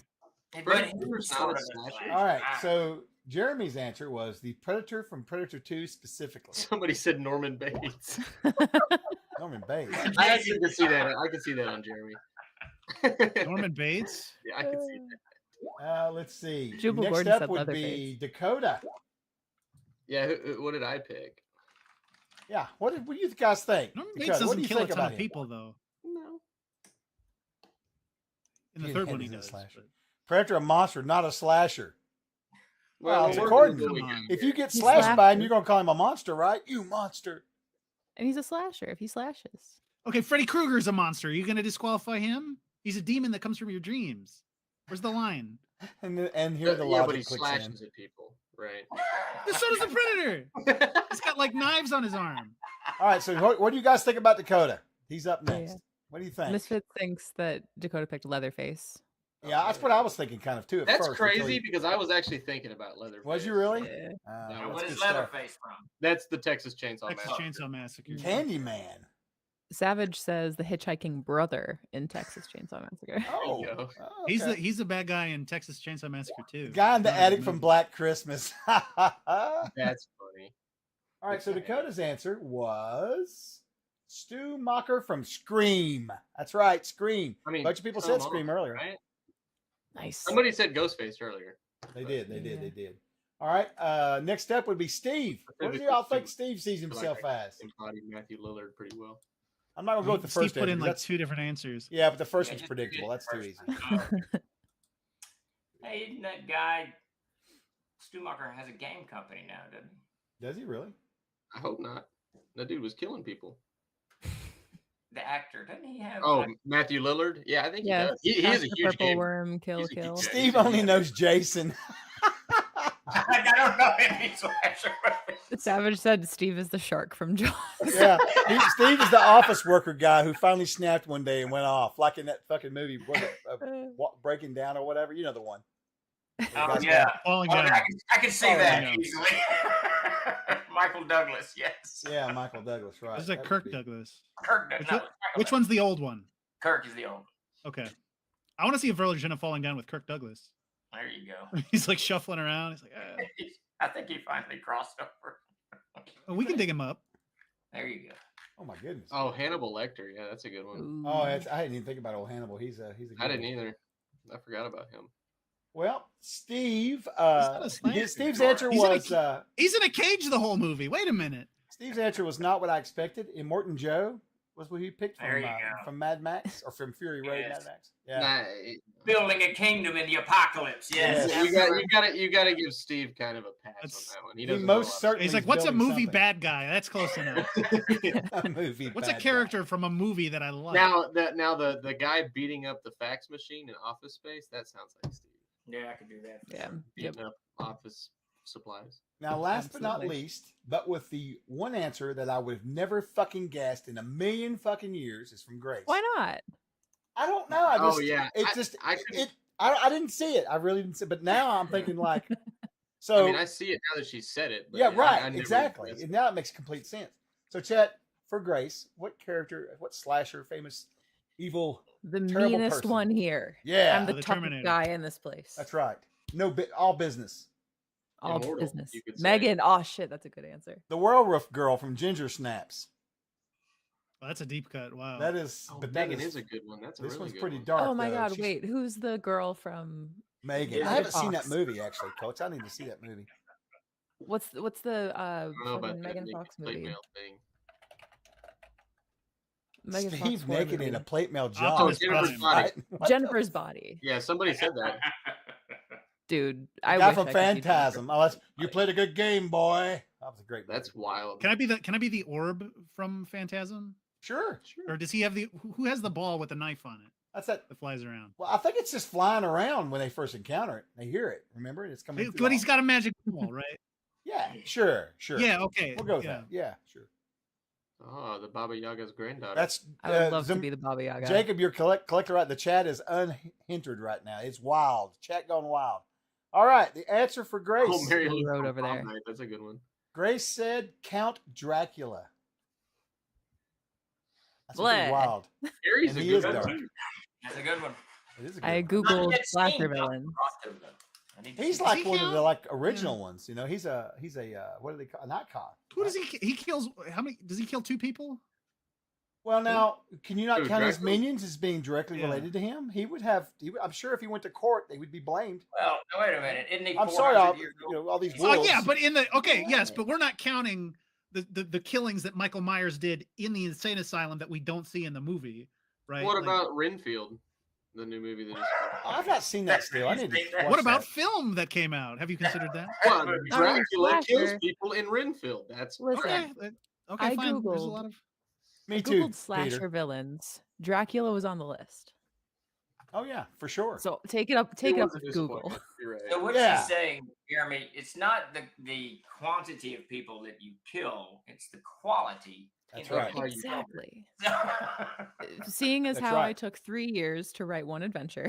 Speaker 11: But
Speaker 10: Freddy
Speaker 11: he
Speaker 10: Krueger's
Speaker 11: was
Speaker 10: not
Speaker 11: sort
Speaker 10: a
Speaker 11: of a
Speaker 10: slasher.
Speaker 11: slasher.
Speaker 1: All right.
Speaker 11: Ah.
Speaker 1: So Jeremy's answer was the Predator from Predator 2 specifically.
Speaker 10: Somebody said Norman Bates.
Speaker 1: Norman Bates.
Speaker 10: I actually could see that. I could see that on Jeremy.
Speaker 9: Norman Bates.
Speaker 10: Yeah, I could see that.
Speaker 1: Let's see.
Speaker 8: Jubal
Speaker 1: Next
Speaker 8: Gordon
Speaker 1: up
Speaker 8: said
Speaker 1: would
Speaker 8: Leatherface.
Speaker 1: be Dakota.
Speaker 10: Yeah, what did I pick?
Speaker 1: Yeah. What do you guys think?
Speaker 9: Norman Bates
Speaker 1: Dakota, what do
Speaker 9: doesn't
Speaker 1: you
Speaker 9: kill a
Speaker 1: think
Speaker 9: ton
Speaker 1: about
Speaker 9: of
Speaker 1: him?
Speaker 9: people though.
Speaker 10: No.
Speaker 9: In the
Speaker 1: He
Speaker 9: third one, he
Speaker 1: isn't a
Speaker 9: does.
Speaker 1: slasher.
Speaker 9: but-
Speaker 1: Predator, a monster, not a slasher. Well, it's
Speaker 10: we're
Speaker 1: according
Speaker 10: gonna
Speaker 1: to
Speaker 10: go
Speaker 9: Come
Speaker 10: again.
Speaker 9: on.
Speaker 1: If you get
Speaker 8: He's
Speaker 1: slashed by him,
Speaker 8: slasher.
Speaker 1: you're gonna call him a monster, right? You monster.
Speaker 8: And he's a slasher if he slashes.
Speaker 9: Okay, Freddy Krueger's a monster. Are you going to disqualify him? He's a demon that comes from your dreams. Where's the line?
Speaker 1: And here the
Speaker 10: Yeah,
Speaker 1: logic
Speaker 10: but he
Speaker 1: clicks
Speaker 10: slashes
Speaker 1: in.
Speaker 10: at people, right?
Speaker 9: So does the Predator. He's got like knives on his arm.
Speaker 1: All right. So what do you guys think about Dakota? He's up
Speaker 8: Yeah,
Speaker 1: next.
Speaker 8: yeah.
Speaker 1: What do you think?
Speaker 8: Misfit thinks that Dakota picked Leatherface.
Speaker 1: Yeah, that's what I was thinking kind of too at
Speaker 10: That's
Speaker 1: first. until
Speaker 10: crazy
Speaker 1: he-
Speaker 10: because I was actually thinking about Leatherface.
Speaker 1: Was you really?
Speaker 8: Yeah.
Speaker 1: Ah,
Speaker 10: Now,
Speaker 11: And
Speaker 1: that's
Speaker 11: what
Speaker 1: good
Speaker 11: is
Speaker 1: stuff.
Speaker 11: Leatherface from?
Speaker 10: That's the Texas Chainsaw
Speaker 9: Texas
Speaker 10: Massacre.
Speaker 9: Chainsaw Massacre.
Speaker 1: Candyman.
Speaker 8: Savage says the hitchhiking brother in Texas Chainsaw Massacre.
Speaker 1: Oh,
Speaker 10: go.
Speaker 1: oh,
Speaker 9: He's
Speaker 1: okay.
Speaker 9: the bad guy in Texas Chainsaw Massacre too.
Speaker 1: guy in the
Speaker 9: Not a good
Speaker 1: attic from
Speaker 9: movie.
Speaker 1: Black Christmas. All
Speaker 10: That's funny.
Speaker 1: right, so Dakota's answer was Stu Macher from Scream. That's right, Scream.
Speaker 10: I mean,
Speaker 1: a bunch of people
Speaker 10: come
Speaker 1: said
Speaker 10: on,
Speaker 1: Scream earlier.
Speaker 10: right?
Speaker 8: Nice.
Speaker 10: Somebody said Ghostface earlier.
Speaker 1: They did. They did.
Speaker 8: Yeah.
Speaker 1: They did. All right. Next up would be Steve. What do y'all think Steve sees himself as?
Speaker 10: Embodied Matthew Lillard pretty well.
Speaker 1: I'm not gonna go with the
Speaker 9: Steve
Speaker 1: first
Speaker 9: put
Speaker 1: answer,
Speaker 9: in
Speaker 1: 'cause
Speaker 9: like
Speaker 1: that's-
Speaker 9: 2 different answers.
Speaker 1: Yeah, but the first
Speaker 11: Yeah,
Speaker 1: one's
Speaker 11: just
Speaker 1: predictable.
Speaker 11: forget
Speaker 1: That's
Speaker 11: the
Speaker 1: too
Speaker 11: first
Speaker 1: easy.
Speaker 11: one. Hey, isn't that guy Stumacher has a game company now, doesn't he?
Speaker 1: Does he really?
Speaker 10: I hope not. That dude was killing people.
Speaker 11: The actor, doesn't he have?
Speaker 10: Oh,
Speaker 11: like-
Speaker 10: Matthew Lillard? Yeah, I think he
Speaker 8: Yeah,
Speaker 10: does. He is a
Speaker 8: Ask the
Speaker 10: huge
Speaker 8: Purple
Speaker 10: game.
Speaker 8: Worm, Kill,
Speaker 10: He's a huge
Speaker 8: Kill.
Speaker 10: game.
Speaker 1: Steve only knows Jason.
Speaker 11: I don't know if he's slasher movies.
Speaker 8: Savage said Steve is the shark from Jaws.
Speaker 1: Yeah, Steve is the office worker guy who finally snapped one day and went off, like in that fucking movie, was it, Breaking Down or whatever. You know the one.
Speaker 11: Oh yeah,
Speaker 9: Falling
Speaker 11: Oh,
Speaker 9: down.
Speaker 11: I can see
Speaker 1: Falling
Speaker 11: that
Speaker 9: Down.
Speaker 11: easily. Michael Douglas, yes.
Speaker 1: Yeah, Michael Douglas, right?
Speaker 9: This is like
Speaker 1: That would
Speaker 9: Kirk
Speaker 1: be-
Speaker 9: Douglas.
Speaker 11: Kirk.
Speaker 9: Which,
Speaker 11: No,
Speaker 9: one- which one's the old one?
Speaker 11: Kirk is the old.
Speaker 9: Okay. I want to see a version of Falling Down with Kirk Douglas.
Speaker 11: There you go.
Speaker 9: He's like shuffling around. He's like, "Ah."
Speaker 11: I think he finally crossed over.
Speaker 9: Well, we can dig him up.
Speaker 11: There you go.
Speaker 1: Oh my goodness.
Speaker 10: Oh, Hannibal Lecter. Yeah, that's a good one.
Speaker 1: Oh, I didn't even think about old Hannibal. He's a. Good
Speaker 10: I didn't
Speaker 1: one.
Speaker 10: either. I forgot about him.
Speaker 1: Well, Steve.
Speaker 9: not a slasher.
Speaker 1: Steve's answer
Speaker 9: He's in a
Speaker 1: was.
Speaker 9: ca- He's in a cage the whole movie. Wait a minute.
Speaker 1: Steve's answer was not what I expected. Immortan Joe was what he picked
Speaker 11: There
Speaker 1: from
Speaker 11: you go.
Speaker 1: fromAd Max or from Fury Road.
Speaker 11: Yes.
Speaker 1: Mad Max. Yeah.
Speaker 10: Nah,
Speaker 11: Building a kingdom in the apocalypse. Yes.
Speaker 1: Yes.
Speaker 10: you gotta give Steve kind of a pass
Speaker 9: That's-
Speaker 10: on that one. He
Speaker 1: He
Speaker 10: doesn't
Speaker 1: most
Speaker 10: know a
Speaker 1: certainly.
Speaker 9: He's like,
Speaker 1: is
Speaker 9: what's a
Speaker 1: building
Speaker 9: movie
Speaker 1: something.
Speaker 9: bad guy? That's close enough.
Speaker 1: A movie.
Speaker 9: What's a
Speaker 1: bad
Speaker 9: character from a movie that I like?
Speaker 10: lot. Now the guy beating up the fax machine in Office Space, that sounds like Steve.
Speaker 11: Yeah, I could do that. for
Speaker 8: Yeah.
Speaker 11: sure.
Speaker 10: Beating up office supplies.
Speaker 1: Now, last but not
Speaker 8: Absolutely.
Speaker 1: least, but with the one answer that I would have never fucking guessed in a million fucking years is from Grace.
Speaker 8: Why not?
Speaker 1: I don't know. I
Speaker 10: Oh,
Speaker 1: just,
Speaker 10: yeah.
Speaker 1: It
Speaker 10: I-
Speaker 1: just,
Speaker 10: I couldn't-
Speaker 1: it. I didn't see it. I really didn't see it. But now I'm thinking like, so
Speaker 10: I mean, I see it now that she said it. But
Speaker 1: yeah, right,
Speaker 10: I never
Speaker 1: exactly.
Speaker 10: guessed
Speaker 1: And now it makes complete sense. So, Chet, for Grace, what character, what slasher, famous, evil?
Speaker 8: The
Speaker 1: Terrible
Speaker 8: meanest
Speaker 1: person.
Speaker 8: one here.
Speaker 1: Yeah,
Speaker 8: I'm the
Speaker 9: The
Speaker 8: toughest
Speaker 9: Terminator.
Speaker 8: guy in this place.
Speaker 1: that's right. No, all business.
Speaker 8: All
Speaker 10: Immortal,
Speaker 8: business.
Speaker 10: you could say.
Speaker 8: Megan. Oh shit, that's a good answer.
Speaker 1: The Werewolf girl from Ginger Snaps.
Speaker 9: Well, that's a deep cut. Wow.
Speaker 1: That is,
Speaker 10: Oh,
Speaker 1: but that
Speaker 10: Megan
Speaker 1: is
Speaker 10: is a good one. That's a
Speaker 1: this
Speaker 10: really
Speaker 1: one's
Speaker 10: good
Speaker 1: pretty
Speaker 10: one.
Speaker 1: dark.
Speaker 8: Oh my
Speaker 1: though.
Speaker 8: god,
Speaker 1: She's-
Speaker 8: wait, who's the girl from
Speaker 1: Megan.
Speaker 11: Yeah.
Speaker 1: I haven't seen that
Speaker 8: Fox.
Speaker 1: movie actually, Coach. I need to see that movie.
Speaker 8: what's the
Speaker 10: I don't know
Speaker 8: fucking
Speaker 10: about that
Speaker 8: Megan
Speaker 10: naked
Speaker 8: Fox
Speaker 10: plate
Speaker 8: movie?
Speaker 10: mail thing.
Speaker 8: Megan
Speaker 1: Steve
Speaker 8: Fox horror
Speaker 1: naked in a
Speaker 8: movie.
Speaker 1: plate mail
Speaker 9: Optimus
Speaker 1: John.
Speaker 9: Prime.
Speaker 10: Jennifer's body.
Speaker 1: What
Speaker 8: Jennifer's body.
Speaker 10: Yeah, somebody said that.
Speaker 8: Dude,
Speaker 1: the
Speaker 8: I
Speaker 1: guy
Speaker 8: wish
Speaker 1: from
Speaker 8: I could see Jennifer.
Speaker 1: Phantasm. Oh, you played a good game, boy. That was a great.
Speaker 10: That's
Speaker 1: movie.
Speaker 10: wild.
Speaker 9: Can I be the orb from Phantasm?
Speaker 1: Sure.
Speaker 9: Or does he have who has the ball with the knife on it
Speaker 1: That's that.
Speaker 9: that flies around?
Speaker 1: Well, I think it's just flying around when they first encounter it. They hear it. Remember, it's coming. through
Speaker 9: But he's
Speaker 1: all-
Speaker 9: got a magic ball, right?
Speaker 1: Yeah, sure.
Speaker 9: Yeah, okay.
Speaker 1: We'll go with
Speaker 9: yeah.
Speaker 1: that. Yeah, sure.
Speaker 10: Oh, the Baba Yaga's granddaughter.
Speaker 1: That's.
Speaker 8: I would love to be the Baba Yaga.
Speaker 1: Jacob, your collector right. The chat is unhindered right now. It's wild. Chat gone wild. All right, the answer for Grace.
Speaker 10: Oh, Mary
Speaker 8: Little
Speaker 10: Lou
Speaker 8: road
Speaker 10: from
Speaker 8: over
Speaker 10: Prom
Speaker 8: there.
Speaker 10: Night. That's a good one.
Speaker 1: Grace said Count Dracula. That's
Speaker 8: Bleh.
Speaker 1: pretty wild.
Speaker 10: Harry's
Speaker 1: And
Speaker 10: a
Speaker 1: he
Speaker 10: good
Speaker 1: is
Speaker 10: one.
Speaker 1: dark.
Speaker 10: too.
Speaker 11: That's a good one.
Speaker 1: It is a good
Speaker 8: I
Speaker 1: one.
Speaker 8: googled
Speaker 11: Not yet
Speaker 8: slasher
Speaker 11: seen, but
Speaker 8: villains.
Speaker 11: I'll cross it, I need to
Speaker 1: He's
Speaker 11: see
Speaker 1: like
Speaker 9: he
Speaker 1: one of the
Speaker 9: count?
Speaker 1: like original ones. You know, he's a what do they call a night cop?
Speaker 9: Who does he kills how many does he kill 2 people?
Speaker 1: Well, now can you not
Speaker 10: Who,
Speaker 1: count his
Speaker 10: Dracula?
Speaker 1: minions as being directly
Speaker 9: Yeah.
Speaker 1: related to him? He would have. I'm sure if he went to court, they would be blamed.
Speaker 11: Well, no, wait a minute. Isn't he?
Speaker 1: I'm sorry,
Speaker 11: 400 years old?
Speaker 1: all these
Speaker 9: Oh
Speaker 1: wolves.
Speaker 9: yeah, but yes, but we're not counting the killings that Michael Myers did in the insane asylum that we don't see in the movie, right?
Speaker 10: What
Speaker 9: Like,
Speaker 10: about Renfield? The new movie that just
Speaker 1: I've not seen that still. I need to. watch
Speaker 9: what about
Speaker 1: that.
Speaker 9: film that came out? Have you considered that?
Speaker 10: Well,
Speaker 8: Not really
Speaker 10: Dracula kills
Speaker 8: slasher.
Speaker 10: people in Renfield. That's
Speaker 8: Listen,
Speaker 9: Okay, okay,
Speaker 8: I
Speaker 9: fine. There's a
Speaker 8: Googled-
Speaker 9: lot of
Speaker 1: Me
Speaker 8: I
Speaker 1: too,
Speaker 8: googled slasher
Speaker 1: Peter.
Speaker 8: villains. Dracula was on the list.
Speaker 1: Oh yeah, for sure.
Speaker 8: So take it up
Speaker 10: It
Speaker 8: with
Speaker 10: was a
Speaker 8: Google.
Speaker 10: disappointment. You're right.
Speaker 11: So what
Speaker 1: Yeah.
Speaker 11: she's saying, Jeremy, it's not the quantity of people that you kill; it's the quality
Speaker 1: That's
Speaker 11: Look
Speaker 1: right.
Speaker 11: how you covered.
Speaker 8: Exactly. Seeing as
Speaker 1: That's
Speaker 8: how I
Speaker 1: right.
Speaker 8: took 3 years to write one adventure,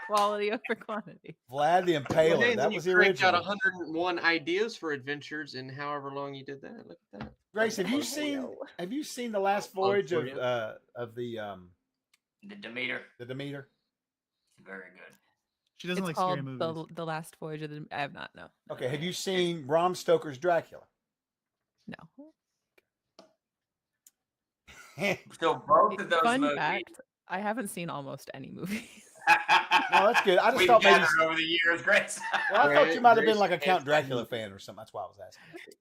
Speaker 8: quality over quantity.
Speaker 1: Vlad the
Speaker 10: Well,
Speaker 1: Impaler.
Speaker 10: hey, and
Speaker 1: That
Speaker 10: then you
Speaker 1: was the
Speaker 10: cranked out
Speaker 1: original.
Speaker 10: 101 ideas for adventures in however long you did that. Look at that.
Speaker 1: Grace, have you
Speaker 8: Hey-o.
Speaker 1: seen the last
Speaker 10: Plug
Speaker 1: voyage
Speaker 10: for
Speaker 1: of
Speaker 10: you.
Speaker 11: The Demeter.
Speaker 1: the Demeter?
Speaker 11: Very good.
Speaker 9: She doesn't
Speaker 8: It's
Speaker 9: like scary
Speaker 8: called
Speaker 9: movies.
Speaker 8: the Last Voyage of the. I have not. No.
Speaker 1: Okay, have you seen Bram Stoker's Dracula?
Speaker 8: No.
Speaker 11: So both of those
Speaker 8: Fun
Speaker 11: movies.
Speaker 8: fact: I haven't seen almost any movies.
Speaker 1: No, that's good. I just
Speaker 11: We've
Speaker 1: thought maybe.
Speaker 11: gathered over the years, Grace.
Speaker 1: Well, I thought you might have been like a
Speaker 10: Grace
Speaker 1: Count
Speaker 10: hates
Speaker 1: Dracula
Speaker 10: movies.
Speaker 1: fan or something. That's why I was asking.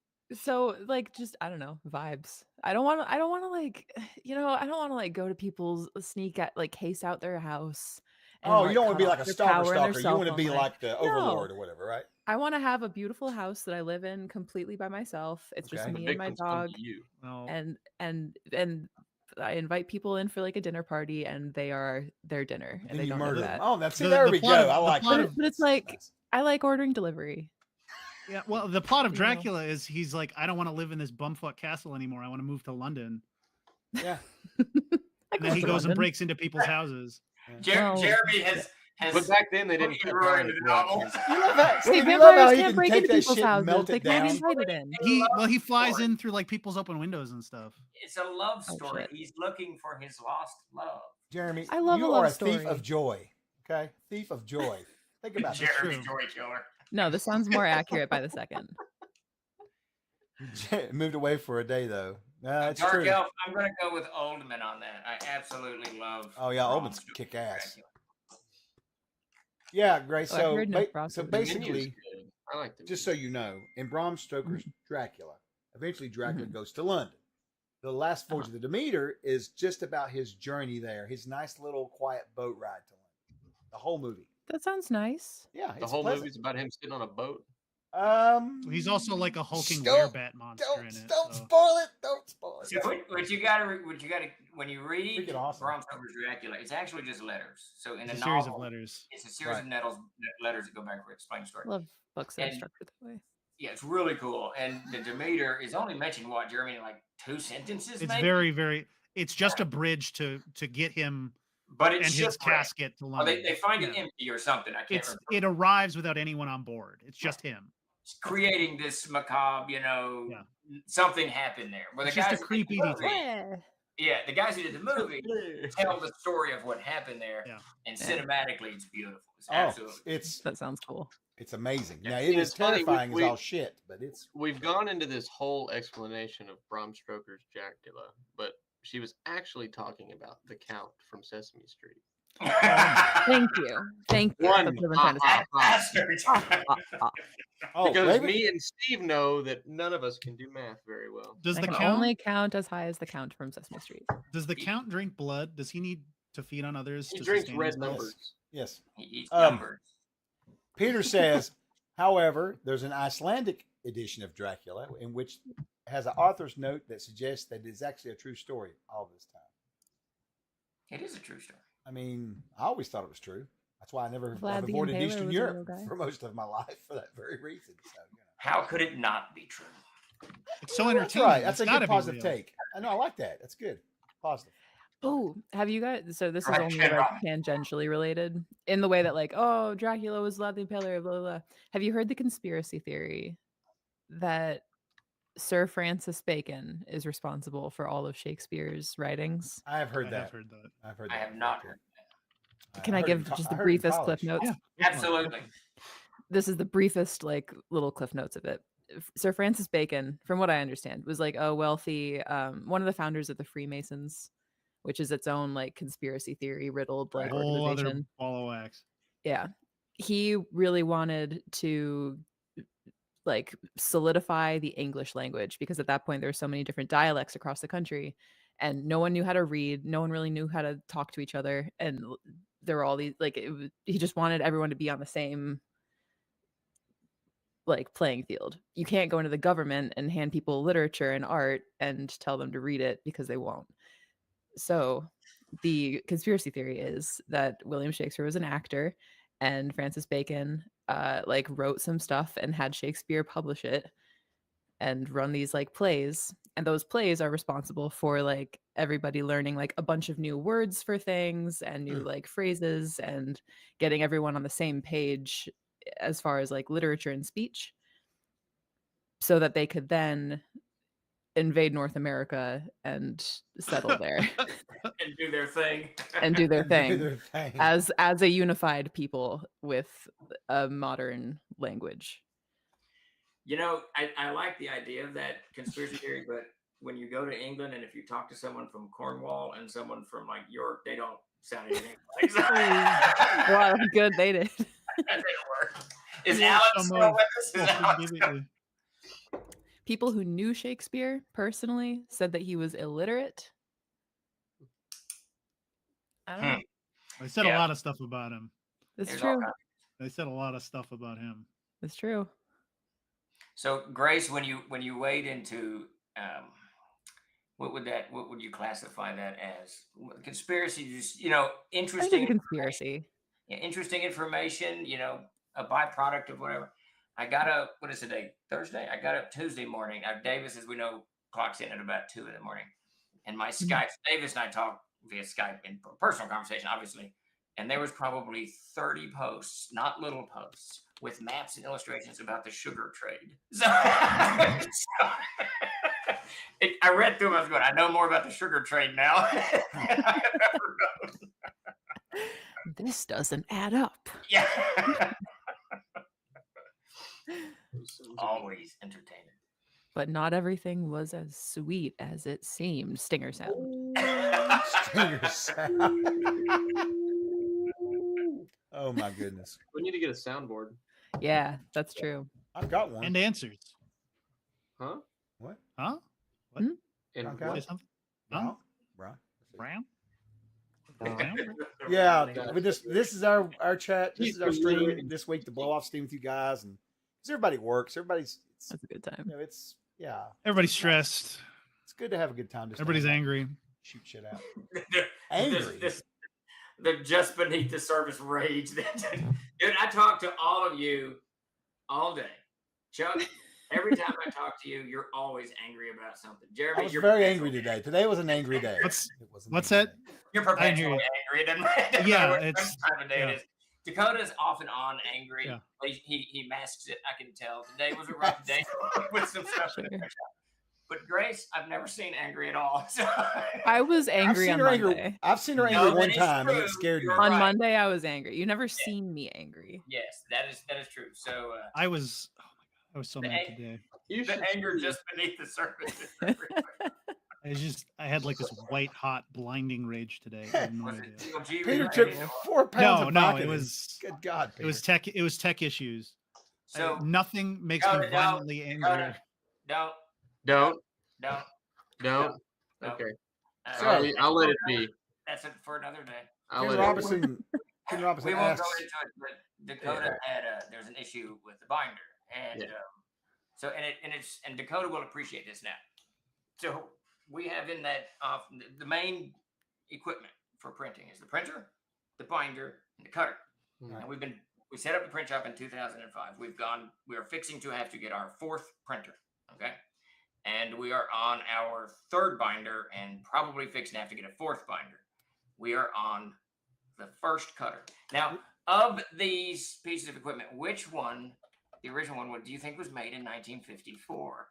Speaker 8: So like, just I don't know, vibes. I don't want to like, I don't want to like go to people's sneak at like case out their house. And,
Speaker 1: Oh,
Speaker 8: like,
Speaker 1: you don't want
Speaker 8: cut
Speaker 1: to be
Speaker 8: off
Speaker 1: like a
Speaker 8: their
Speaker 1: stalker
Speaker 8: power and their
Speaker 1: stalker. You
Speaker 8: cell
Speaker 1: want to
Speaker 8: phone
Speaker 1: be
Speaker 8: line.
Speaker 1: like the
Speaker 8: No.
Speaker 1: overlord or whatever, right?
Speaker 8: I want to have a beautiful house that I live in completely by myself. It's just
Speaker 1: Okay.
Speaker 10: The
Speaker 8: me
Speaker 10: big
Speaker 8: and my
Speaker 10: ones come
Speaker 8: dog,
Speaker 10: to you.
Speaker 9: Well,
Speaker 8: and I invite people in for like a dinner party, and they are their dinner, and
Speaker 1: Then
Speaker 8: they
Speaker 1: you
Speaker 8: don't know
Speaker 1: murder them.
Speaker 8: that.
Speaker 1: Oh, that's
Speaker 9: The-
Speaker 1: there
Speaker 9: the
Speaker 1: we go.
Speaker 9: plot of-
Speaker 1: I
Speaker 9: the
Speaker 1: like
Speaker 9: plot
Speaker 1: that.
Speaker 9: of-
Speaker 8: But it's like I like ordering delivery.
Speaker 9: yeah. Well, the plot of
Speaker 8: You know.
Speaker 9: Dracula is he's like, I don't want to live in this bumfuck castle anymore. I want to move to London.
Speaker 1: Yeah.
Speaker 8: I
Speaker 9: And
Speaker 8: go
Speaker 9: then he
Speaker 8: to
Speaker 9: goes and
Speaker 8: London.
Speaker 9: breaks into people's houses.
Speaker 8: Well,
Speaker 11: Jeremy has
Speaker 10: But back then they didn't
Speaker 11: put
Speaker 10: cut
Speaker 11: you
Speaker 10: down
Speaker 11: into
Speaker 10: the
Speaker 11: the novel.
Speaker 10: Dracula.
Speaker 1: You love that.
Speaker 8: Hey,
Speaker 1: Steve, you love how
Speaker 8: vampires
Speaker 1: he
Speaker 8: can't
Speaker 1: can
Speaker 8: break
Speaker 1: take
Speaker 8: into
Speaker 1: that
Speaker 8: people's
Speaker 1: shit and
Speaker 8: houses.
Speaker 1: melt
Speaker 8: They
Speaker 1: it
Speaker 8: can't be
Speaker 1: down.
Speaker 8: invited in.
Speaker 9: He flies in through like people's open windows and stuff.
Speaker 11: It's a love
Speaker 8: Oh,
Speaker 11: story.
Speaker 8: shit.
Speaker 11: He's looking for his lost love.
Speaker 1: Jeremy,
Speaker 8: I love a
Speaker 1: you
Speaker 8: love
Speaker 1: are a thief
Speaker 8: story.
Speaker 1: of joy. Okay? Thief of joy. Think about that.
Speaker 11: Jeremy
Speaker 9: true.
Speaker 11: Joy Killer.
Speaker 8: No, this sounds more accurate by the second.
Speaker 1: Moved away for a day though. It's
Speaker 11: Dark
Speaker 1: true.
Speaker 11: Elf, I'm going to go with Oldman on that. I absolutely love.
Speaker 1: Oh yeah,
Speaker 11: Bram
Speaker 1: Oldman's
Speaker 11: Stoker's
Speaker 1: kick ass.
Speaker 11: Dracula.
Speaker 1: Yeah, great.
Speaker 8: Oh, I've
Speaker 1: So,
Speaker 8: heard no
Speaker 1: so
Speaker 8: crossover.
Speaker 10: The menu's
Speaker 1: basically,
Speaker 10: good. I like the
Speaker 1: just
Speaker 10: menu.
Speaker 1: so you know, in Bram Stoker's Dracula, eventually Dracula
Speaker 8: Mhm.
Speaker 1: goes to London. The Last Voyage
Speaker 8: Uh-huh.
Speaker 1: of the Demeter is just about his journey there, his nice little quiet boat ride to London. The whole movie.
Speaker 8: That sounds nice.
Speaker 1: Yeah,
Speaker 10: The
Speaker 1: it's
Speaker 10: whole
Speaker 1: pleasant.
Speaker 10: movie's about him sitting on a boat.
Speaker 9: He's also like a hulking
Speaker 1: Don't-
Speaker 9: werebat monster in it.
Speaker 1: Don't
Speaker 9: so-
Speaker 1: spoil it. Don't spoil it.
Speaker 11: So what you gotta when you read
Speaker 1: Freaking awesome.
Speaker 11: Bram Stoker's Dracula, it's actually just letters. So in
Speaker 9: It's
Speaker 11: a
Speaker 9: a series
Speaker 11: novel,
Speaker 9: of letters.
Speaker 11: it's a series
Speaker 1: Right.
Speaker 11: of letters that go back to explain the story.
Speaker 8: Love books that are
Speaker 11: And-
Speaker 8: structured that way.
Speaker 11: Yeah, it's really cool. And the Demeter is only mentioned what, Jeremy, in like 2 sentences,
Speaker 9: It's
Speaker 11: maybe?
Speaker 9: very, very. It's just a bridge to get him
Speaker 11: But
Speaker 9: and
Speaker 11: it's
Speaker 9: his
Speaker 11: shipwrecked.
Speaker 9: casket to
Speaker 11: Oh,
Speaker 9: London.
Speaker 11: they find it
Speaker 9: Yeah.
Speaker 11: empty or something. I can't remember.
Speaker 9: It arrives without anyone on board. It's just him.
Speaker 11: It's creating this macabre,
Speaker 9: Yeah.
Speaker 11: something happened there. Well, the
Speaker 9: It's just a
Speaker 11: guys who did the
Speaker 9: creepy
Speaker 11: movie-
Speaker 9: detail.
Speaker 11: Yeah, the guys who did the movie tell the story of what happened there,
Speaker 9: Yeah.
Speaker 11: and
Speaker 8: Yeah.
Speaker 11: cinematically, it's beautiful. It's
Speaker 1: Oh,
Speaker 11: absolutely.
Speaker 1: it's
Speaker 8: That sounds cool.
Speaker 1: amazing. Now
Speaker 10: And
Speaker 1: it is
Speaker 10: it's funny,
Speaker 1: terrifying
Speaker 10: we-
Speaker 1: as all shit, but it's
Speaker 10: We've gone into this whole explanation of Bram Stoker's Dracula, but she was actually talking about the Count from Sesame Street.
Speaker 8: Thank you. Thank you.
Speaker 10: One.
Speaker 8: That's what I'm trying to say.
Speaker 11: Bastard.
Speaker 1: oh
Speaker 10: Because
Speaker 1: Raven-
Speaker 10: me and Steve know that none of us can do math very well.
Speaker 9: Does
Speaker 8: I
Speaker 9: the
Speaker 8: can
Speaker 9: count
Speaker 8: only count as high as the count from Sesame Street.
Speaker 9: does the count drink blood? Does he need to feed on others?
Speaker 10: He
Speaker 9: to
Speaker 10: drinks
Speaker 9: sustain
Speaker 10: red
Speaker 9: himself?
Speaker 10: numbers.
Speaker 1: yes.
Speaker 11: He eats
Speaker 1: Um,
Speaker 11: numbers.
Speaker 1: Peter says, however, there's an Icelandic edition of Dracula in which has an author's note that suggests that it is actually a true story all this time.
Speaker 11: It is a true story.
Speaker 1: I mean, I always thought it was true. That's why I never
Speaker 8: Vlad
Speaker 1: I've
Speaker 8: the
Speaker 1: avoided
Speaker 8: Impaler
Speaker 1: Eastern
Speaker 8: was a real
Speaker 1: Europe
Speaker 8: guy.
Speaker 1: for most of my life for that very reason. So,
Speaker 11: How could it not be true?
Speaker 9: It's so
Speaker 1: That's
Speaker 9: entertaining.
Speaker 1: right. That's
Speaker 9: It's
Speaker 1: a
Speaker 9: gotta
Speaker 1: good
Speaker 9: be
Speaker 1: positive
Speaker 9: real.
Speaker 1: take. I know. I like that. That's good. Positive.
Speaker 8: Oh, have you guys? So this is
Speaker 11: Right,
Speaker 8: only
Speaker 11: Ken
Speaker 8: like
Speaker 11: Rock.
Speaker 8: tangentially related in the way that like, oh, Dracula was Vlad the Impaler, blah, blah, blah. Have you heard the conspiracy theory that Sir Francis Bacon is responsible for all of Shakespeare's writings?
Speaker 1: I have heard
Speaker 9: I
Speaker 1: that.
Speaker 9: have heard that.
Speaker 1: I've heard
Speaker 11: I
Speaker 1: that.
Speaker 11: have not
Speaker 1: before.
Speaker 11: heard that.
Speaker 8: Can I
Speaker 1: heard it in
Speaker 8: give
Speaker 1: co-
Speaker 8: just
Speaker 1: I
Speaker 8: the
Speaker 1: heard it in
Speaker 8: briefest clip
Speaker 1: college.
Speaker 8: notes?
Speaker 9: Yeah.
Speaker 11: Absolutely.
Speaker 8: This is the briefest like little cliff notes of it. Sir Francis Bacon, from what I understand, was like a wealthy one of the founders of the Freemasons, which is its own like conspiracy theory riddled
Speaker 9: A
Speaker 8: like
Speaker 9: whole other
Speaker 8: organization.
Speaker 9: ball of wax.
Speaker 8: Yeah. He really wanted to like solidify the English language because at that point there were so many different dialects across the country and no one knew how to read, no one really knew how to talk to each other, and there were all these like he just wanted everyone to be on the same like playing field. You can't go into the government and hand people literature and art and tell them to read it because they won't. So the conspiracy theory is that William Shakespeare was an actor and Francis Bacon like wrote some stuff and had Shakespeare publish it
Speaker 12: and run these like plays, and those plays are responsible for like everybody learning like a bunch of new words for things and new like phrases and getting everyone on the same page as far as like literature and speech, so that they could then invade North America and settle there
Speaker 11: And do their thing.
Speaker 12: and do their
Speaker 1: And do
Speaker 12: thing
Speaker 1: their thing.
Speaker 12: as a unified people with a modern language.
Speaker 11: You know, I like the idea of that conspiracy theory, but when you go to England and if you talk to someone from Cornwall and someone from like York, they don't sound anything like that.
Speaker 12: Wow, good they did.
Speaker 11: That didn't work. Is
Speaker 9: Yeah,
Speaker 11: Alan
Speaker 9: some
Speaker 11: still
Speaker 9: of-
Speaker 11: with us? Is
Speaker 9: fucking
Speaker 11: Alan
Speaker 9: give it
Speaker 11: still-
Speaker 9: to-
Speaker 12: People who knew Shakespeare personally said that he was illiterate. I don't know.
Speaker 9: They said
Speaker 11: Yeah.
Speaker 9: a lot of stuff about him.
Speaker 12: It's
Speaker 11: There's all
Speaker 12: true.
Speaker 11: kinds.
Speaker 9: They said a lot of stuff about him.
Speaker 12: It's true.
Speaker 11: So Grace, when you wade into what would you classify that as? Conspiracy, just
Speaker 12: I think
Speaker 11: interesting
Speaker 12: it's a conspiracy.
Speaker 11: interesting information, a byproduct of whatever. I got up, what is today? Thursday? I got up Tuesday morning. Now, Davis, as we know, clocks in at about 2 in the morning. And my Skype, Davis and I talk via Skype in personal conversation, obviously. And there was probably 30 posts, not little posts, with maps and illustrations about the sugar trade. So, I read through them. I was going, I know more about the sugar trade now than I have ever known.
Speaker 12: This doesn't add up.
Speaker 11: Yeah. Always entertaining.
Speaker 12: But not everything was as sweet as it seemed. Stinger sound.
Speaker 1: Stinger sound. Oh my goodness.
Speaker 10: We need to get a soundboard.
Speaker 12: Yeah, that's true.
Speaker 1: I've got one.
Speaker 9: And answers.
Speaker 10: Huh?
Speaker 1: What?
Speaker 9: Huh?
Speaker 10: And
Speaker 1: Okay.
Speaker 10: what?
Speaker 9: Say something? Huh?
Speaker 1: Brown? Brown?
Speaker 9: Brown?
Speaker 1: Yeah, but this is our chat. This is our stream this week to blow off steam with you guys, and 'cause everybody works. It's
Speaker 12: That's a good time.
Speaker 1: it's yeah.
Speaker 9: Everybody's stressed.
Speaker 1: It's good to have a good time. Just
Speaker 9: Everybody's
Speaker 1: hang out,
Speaker 9: angry.
Speaker 1: shoot shit out.
Speaker 11: They're
Speaker 1: Angry.
Speaker 11: they're just beneath the surface rage. Dude, I talk to all of you all day. Chuck, every time I talk to you, you're always angry about something. Jeremy,
Speaker 1: I was
Speaker 11: you're
Speaker 1: very angry today. Today was an angry day.
Speaker 9: What's
Speaker 1: It was an
Speaker 9: what's
Speaker 1: angry
Speaker 9: that?
Speaker 1: day.
Speaker 11: You're
Speaker 9: I hear
Speaker 11: perpetually
Speaker 9: you.
Speaker 11: angry. It doesn't
Speaker 9: Yeah,
Speaker 11: matter what
Speaker 9: it's-
Speaker 11: time of day
Speaker 9: yeah.
Speaker 11: it is. Dakota's off and on angry.
Speaker 9: Yeah.
Speaker 11: He masks it. I can tell. Today was a rough day with some stuff.
Speaker 12: Sure.
Speaker 11: But Grace, I've never seen angry at all. So
Speaker 12: I was
Speaker 1: I've
Speaker 12: angry
Speaker 1: seen
Speaker 12: on
Speaker 1: her
Speaker 12: Monday.
Speaker 1: angry. I've seen her
Speaker 11: No,
Speaker 1: angry
Speaker 11: that
Speaker 1: one
Speaker 11: is
Speaker 1: time, and
Speaker 11: true.
Speaker 1: it scared me.
Speaker 11: You're
Speaker 12: On
Speaker 11: right.
Speaker 12: Monday, I was angry. You never seen me angry.
Speaker 11: Yes, that is true. So
Speaker 9: I was I was so
Speaker 11: The
Speaker 9: mad
Speaker 11: ang-
Speaker 9: today.
Speaker 10: You
Speaker 11: the
Speaker 10: should
Speaker 11: anger
Speaker 10: see-
Speaker 11: just beneath the surface.
Speaker 9: I had like this white hot blinding rage today. I had no
Speaker 11: Was
Speaker 9: idea.
Speaker 11: it TLG
Speaker 1: Peter
Speaker 11: related
Speaker 1: took
Speaker 11: or-
Speaker 1: 4 pounds
Speaker 9: No,
Speaker 1: of
Speaker 9: no,
Speaker 1: vodka.
Speaker 9: it was
Speaker 1: Good God, Peter.
Speaker 9: it was tech issues.
Speaker 11: So
Speaker 9: Nothing makes
Speaker 11: No,
Speaker 9: me
Speaker 11: no,
Speaker 9: violently
Speaker 11: no,
Speaker 9: angry.
Speaker 11: don't
Speaker 10: Don't.
Speaker 11: don't.
Speaker 10: Don't.
Speaker 11: No.
Speaker 10: Okay.
Speaker 11: Uh,
Speaker 10: I'll let it be.
Speaker 11: That's it for another day.
Speaker 10: I'll
Speaker 1: Ken
Speaker 10: let it be.
Speaker 1: Robinson. Ken Robinson
Speaker 11: We won't
Speaker 1: asks.
Speaker 11: go into it, but Dakota had there's an issue with the binder, and
Speaker 10: Yeah.
Speaker 11: so and Dakota will appreciate this now. So we have in that the main equipment for printing is the printer, the binder, and the cutter.
Speaker 10: Mhm.
Speaker 11: And we set up the print shop in 2005. We are fixing to have to get our 4th printer. Okay. And we are on our 3rd binder and probably fixing to have to get a 4th binder. We are on the 1st cutter. Now, of these pieces of equipment, which one, the original one, do you think was made in 1954?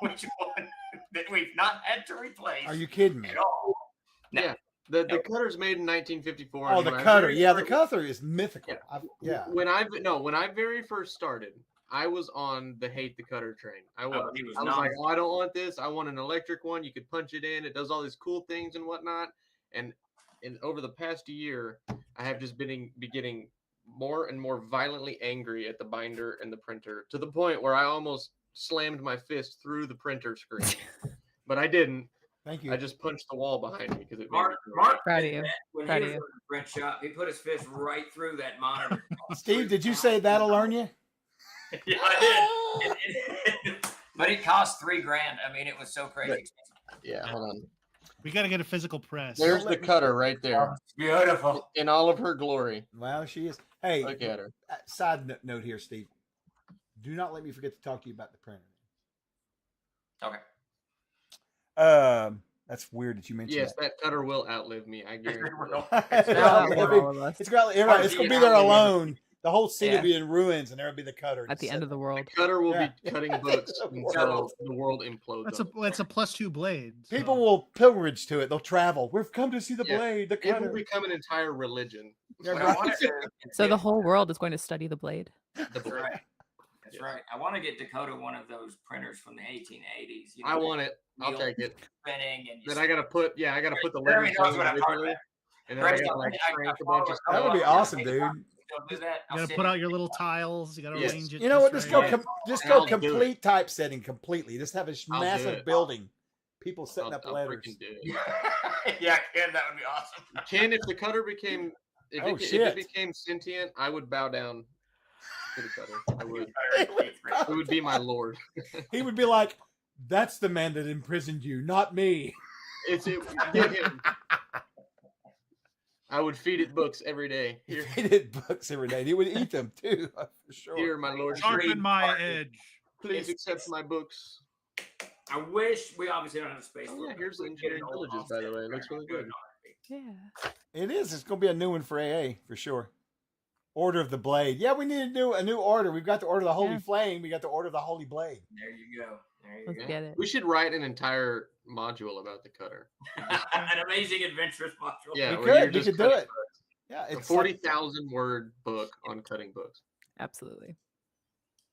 Speaker 11: Which one that we've not had to replace
Speaker 1: Are you kidding me?
Speaker 11: at all? No.
Speaker 10: Yeah. The cutter's made in 1954.
Speaker 1: Oh,
Speaker 10: and
Speaker 1: the
Speaker 10: when I
Speaker 1: cutter.
Speaker 10: very
Speaker 1: Yeah, the
Speaker 10: first-
Speaker 1: cutter is mythical.
Speaker 10: Yeah. When I very first started, I was on the hate the cutter train. I was.
Speaker 11: he was
Speaker 10: I was
Speaker 11: not.
Speaker 10: like, oh, I don't want this. I want an electric one. You could punch it in. It does all these cool things and whatnot. And over the past year, I have just been getting more and more violently angry at the binder and the printer to the point where I almost slammed my fist through the printer screen. But I didn't.
Speaker 1: Thank you.
Speaker 10: I just punched the wall behind me because it made
Speaker 11: Mark,
Speaker 10: me
Speaker 11: Mark
Speaker 12: Proud of
Speaker 11: did
Speaker 12: you.
Speaker 11: that when
Speaker 12: Proud
Speaker 11: he
Speaker 12: of
Speaker 11: was
Speaker 12: you.
Speaker 11: in the print shop, he put his fist right through that monitor.
Speaker 1: Steve, did you say that'll learn you?
Speaker 11: Yeah, I did. But it cost $3,000. I mean, it was so crazy expensive.
Speaker 10: Yeah, hold on.
Speaker 9: We got to get a physical press.
Speaker 10: There's the cutter right there
Speaker 11: Beautiful.
Speaker 10: in all of her glory.
Speaker 1: Well, she is. Hey,
Speaker 10: Look at her.
Speaker 1: Side note here, Steve. Do not let me forget to talk to you about the printer.
Speaker 11: Okay.
Speaker 1: That's weird that you mentioned
Speaker 10: Yes,
Speaker 1: that.
Speaker 10: that cutter will outlive me. I guarantee it.
Speaker 1: It's gonna be there alone. The whole city will be in ruins, and there will be the cutter
Speaker 12: At the end of the world.
Speaker 10: The cutter will
Speaker 1: Yeah.
Speaker 10: be cutting books until the world implodes.
Speaker 9: That's a +2 blade. So.
Speaker 1: People will pilgrimage to it. They'll travel. We've come to see the blade. The
Speaker 10: It
Speaker 1: cutter.
Speaker 10: will become an entire religion.
Speaker 1: Yeah,
Speaker 11: What I
Speaker 1: right.
Speaker 11: wanna do-
Speaker 12: So the whole world is going to study the blade.
Speaker 11: That's right. That's right. I want to get Dakota one of those printers from the 1880s.
Speaker 10: I want it. I'll take it.
Speaker 11: Spinning and
Speaker 10: Then I gotta put the
Speaker 11: Jeremy
Speaker 10: letters
Speaker 11: knows
Speaker 10: down
Speaker 11: what I'm talking
Speaker 10: originally,
Speaker 11: about.
Speaker 10: and then I gotta like crank a bunch of stuff.
Speaker 1: That would be awesome, dude.
Speaker 11: Do that.
Speaker 9: You got to put out your little tiles. You got to
Speaker 10: Yes.
Speaker 9: arrange it.
Speaker 1: You know what? Just go,
Speaker 9: right.
Speaker 1: just
Speaker 10: And
Speaker 1: go
Speaker 10: I'll do
Speaker 1: complete typesetting completely. Just have a
Speaker 10: I'll do
Speaker 1: massive
Speaker 10: it.
Speaker 1: building. People setting
Speaker 10: I'll
Speaker 1: up letters.
Speaker 10: freaking do it.
Speaker 11: Yeah, Ken, that would be awesome.
Speaker 10: Ken, if the cutter became if it became sentient, I would bow down to the cutter. I would. It would be my lord.
Speaker 1: He would be like, "That's the man that imprisoned you, not me."
Speaker 10: Get him. I would feed it books every day. Here,
Speaker 1: Feed it books every day. He would eat them too, for sure.
Speaker 10: here, my lord.
Speaker 9: Sharpen my edge.
Speaker 10: Please accept my books.
Speaker 11: I wish we obviously don't have space.
Speaker 10: Oh, yeah, here's the engineering villages, by the way. It looks really good.
Speaker 12: Yeah.
Speaker 1: It is. It's going to be a new one for AA for sure. Order of the Blade. Yeah, we need to do a new order. We've got the Order of the Holy Flame. We got the Order of the Holy Blade.
Speaker 11: There you go. There you
Speaker 12: Let's
Speaker 11: go.
Speaker 12: get it.
Speaker 10: We should write an entire module about the cutter.
Speaker 11: An amazing adventurous module.
Speaker 10: Yeah,
Speaker 1: We
Speaker 10: where you're
Speaker 1: could. We
Speaker 10: just
Speaker 1: could do
Speaker 10: cutting
Speaker 1: it.
Speaker 10: books.
Speaker 1: Yeah,
Speaker 10: A
Speaker 1: it's
Speaker 10: 40,000 word book on cutting books.
Speaker 12: Absolutely.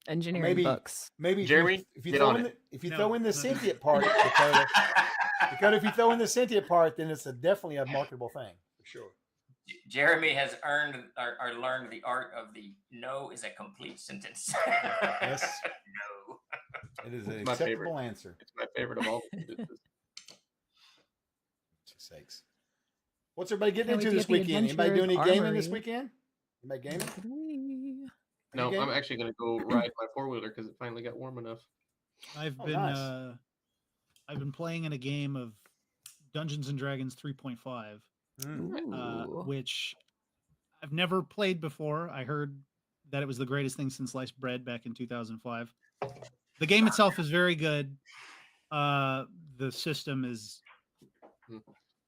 Speaker 12: Engineering
Speaker 1: maybe
Speaker 12: books.
Speaker 1: maybe
Speaker 10: Jeremy,
Speaker 1: if you
Speaker 10: get
Speaker 1: throw
Speaker 10: on
Speaker 1: in
Speaker 10: it.
Speaker 1: if you
Speaker 9: No,
Speaker 1: throw in the
Speaker 9: no.
Speaker 1: sentient part, Dakota, if you throw in the sentient part, then it's definitely a marketable thing for sure.
Speaker 11: Jeremy has earned or learned the art of the no is a complete sentence.
Speaker 1: Yes.
Speaker 11: No.
Speaker 1: It is an
Speaker 10: It's my
Speaker 1: acceptable
Speaker 10: favorite.
Speaker 1: answer.
Speaker 10: It's my favorite of all.
Speaker 1: Sakes. What's everybody getting
Speaker 12: Can't wait
Speaker 1: into
Speaker 12: to
Speaker 1: this
Speaker 12: get the
Speaker 1: weekend? Anybody doing any
Speaker 12: Adventurer's
Speaker 1: gaming this
Speaker 12: Armory.
Speaker 1: weekend? Anybody gaming?
Speaker 10: No,
Speaker 1: Okay.
Speaker 10: I'm actually going to go ride my four-wheeler because it finally got warm enough.
Speaker 9: I've
Speaker 1: Oh,
Speaker 9: been
Speaker 1: nice.
Speaker 9: I've been playing in a game of Dungeons and Dragons 3.5,
Speaker 12: Ooh.
Speaker 9: which I've never played before. I heard that it was the greatest thing since sliced bread back in 2005. The game itself is very good. The system is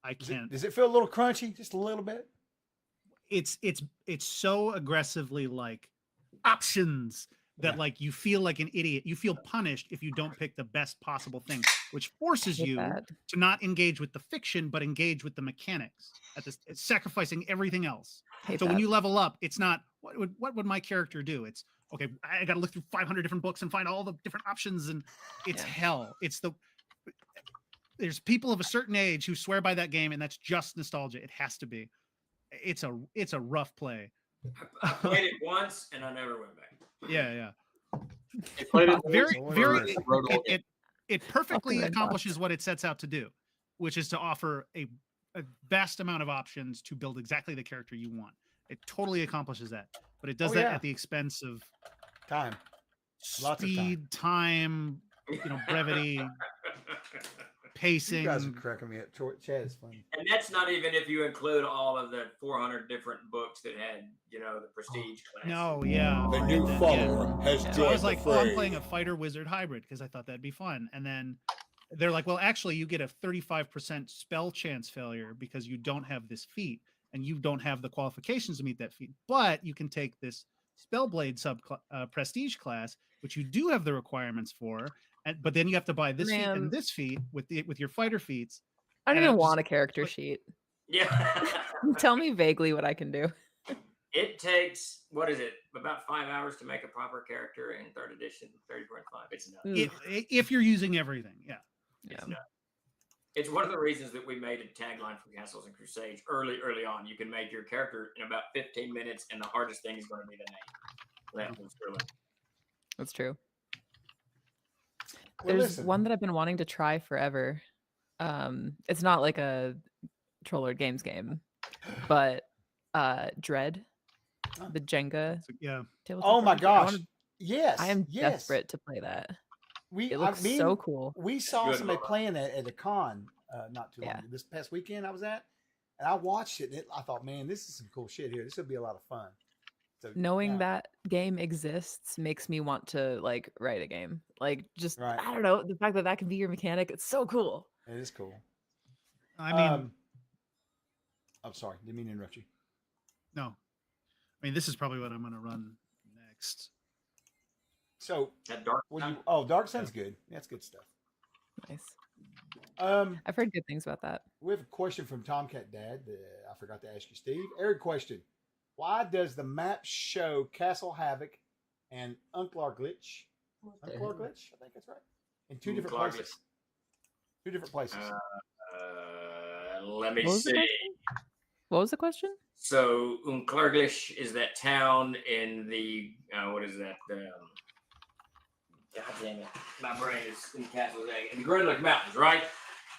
Speaker 9: I can't.
Speaker 1: Does it feel a little crunchy? Just a little bit?
Speaker 9: It's so aggressively like options that like you feel like an idiot. You feel punished if you don't pick the best possible thing, which forces
Speaker 12: Get
Speaker 9: you
Speaker 12: that.
Speaker 9: to not engage with the fiction but engage with the mechanics. It's sacrificing everything else.
Speaker 12: Hate
Speaker 9: So when
Speaker 12: that.
Speaker 9: you level up, it's not what would my character do? It's okay. I got to look through 500 different books and find all the different options, and it's hell. There's people of a certain age who swear by that game, and that's just nostalgia. It has to be. It's a rough play.
Speaker 11: I played it once and I never went back.
Speaker 9: Yeah.
Speaker 10: I played it
Speaker 9: Very,
Speaker 10: once
Speaker 9: very.
Speaker 10: and wrote all game.
Speaker 9: It perfectly
Speaker 12: Fucking
Speaker 9: accomplishes what it sets out to do, which is to offer a vast amount of options to build exactly the character you want. It totally accomplishes that, but it does
Speaker 1: Oh,
Speaker 9: that
Speaker 1: yeah.
Speaker 9: at the expense of
Speaker 1: Time. Lots of
Speaker 9: speed, time, brevity, pacing.
Speaker 1: You guys are cracking me up. Chad is funny.
Speaker 11: And that's not even if you include all of the 400 different books that had, the prestige class.
Speaker 9: No, yeah.
Speaker 1: The new
Speaker 9: Yeah.
Speaker 1: follower has
Speaker 9: So I
Speaker 1: joined
Speaker 9: was
Speaker 1: the
Speaker 9: like, oh, I'm
Speaker 1: fray.
Speaker 9: playing a fighter wizard hybrid because I thought that'd be fun. And then they're like, well, actually, you get a 35% spell chance failure because you don't have this feat and you don't have the qualifications to meet that feat. But you can take this Spellblade prestige class, which you do have the requirements for. But then you have to buy this feat
Speaker 12: Man.
Speaker 9: and this feat with your fighter feats.
Speaker 12: I don't
Speaker 9: and
Speaker 12: even
Speaker 9: I'm
Speaker 12: want a
Speaker 9: just-
Speaker 12: character sheet.
Speaker 11: Yeah.
Speaker 12: Tell me vaguely what I can do.
Speaker 11: It takes, what is it, about 5 hours to make a proper character in 3rd edition, 30.5. It's nuts.
Speaker 9: If you're using everything, yeah.
Speaker 11: It's nuts. It's one of the reasons that we made a tagline for Castles and Crusades early on. You can make your character in about 15 minutes, and the hardest thing is going to be the name. That was really.
Speaker 12: That's true.
Speaker 1: Well,
Speaker 12: There's
Speaker 1: listen.
Speaker 12: one that I've been wanting to try forever. It's not like a Trollard Games game, but Dread, the Jenga.
Speaker 9: Yeah.
Speaker 12: tabletop
Speaker 1: Oh my
Speaker 12: RPG.
Speaker 1: gosh. Yes.
Speaker 12: I am
Speaker 1: yes.
Speaker 12: desperate to play that.
Speaker 1: It
Speaker 12: It looks so cool.
Speaker 1: We saw
Speaker 11: Good
Speaker 1: somebody
Speaker 11: lord.
Speaker 1: playing that at a con not too long
Speaker 12: Yeah.
Speaker 1: ago. This past weekend I was at, and I watched it. And I thought, man, this is some cool shit here. This would be a lot of fun.
Speaker 8: knowing that game exists makes me want to like write a game. Like just
Speaker 1: Right.
Speaker 8: I don't know, the fact that that can be your mechanic, it's so cool.
Speaker 1: It is cool.
Speaker 9: I mean,
Speaker 1: I'm sorry, didn't mean to interrupt you.
Speaker 9: no. I mean, this is probably what I'm going to run next.
Speaker 1: So,
Speaker 11: That Dark
Speaker 1: Sun? Dark Sun's good. That's good stuff.
Speaker 8: Nice.
Speaker 1: I've
Speaker 8: heard good things about that.
Speaker 1: We have a question from Tomcat Dad that I forgot to ask you, Steve. Eric question. Why does the map show Castle Havoc and Unclar Glitch? Unclar Glitch? I think that's right. In two different places. Two different places.
Speaker 11: Let me see.
Speaker 8: What was the question?
Speaker 11: So, Unclarglish is that town in the, what is that? God damn it. My brain is in Castle in the Greenlick Mountains, right?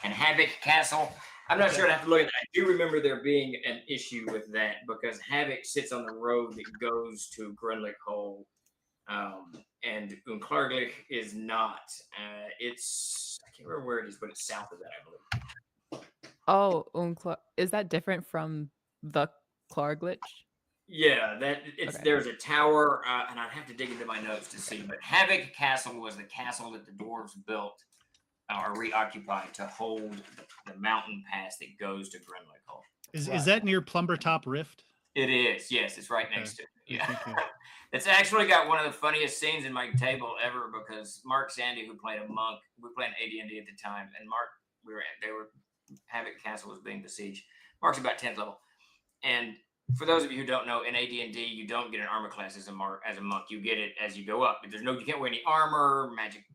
Speaker 11: And Havoc Castle. I'm not sure. I'd have to look at that. I do remember there being an issue with that because Havoc sits on the road that goes to Greenlick Hole. And Unclarglish is not. It's, I can't remember where it is, but it's south of that, I believe.
Speaker 8: Oh, is that different from the Clarglitch?
Speaker 11: Yeah, that it's
Speaker 8: Okay.
Speaker 11: There's a tower, and I'd have to dig into my notes to see. But Havoc Castle was the castle that the dwarves built or reoccupied to hold the mountain pass that goes to Grimlick Hall.
Speaker 9: Is that near Plumber Top Rift?
Speaker 11: It is. Yes, it's right next to it. Yeah,
Speaker 9: Thank you.
Speaker 11: it's actually got one of the funniest scenes in my table ever because Mark Sandy, who played a monk, we were playing AD&D at the time, and Mark, Havoc Castle was being besieged. Mark's about 10th level, and for those of you who don't know, in AD&D, you don't get an armor class as a monk. You get it as you go up. But you can't wear any armor, magic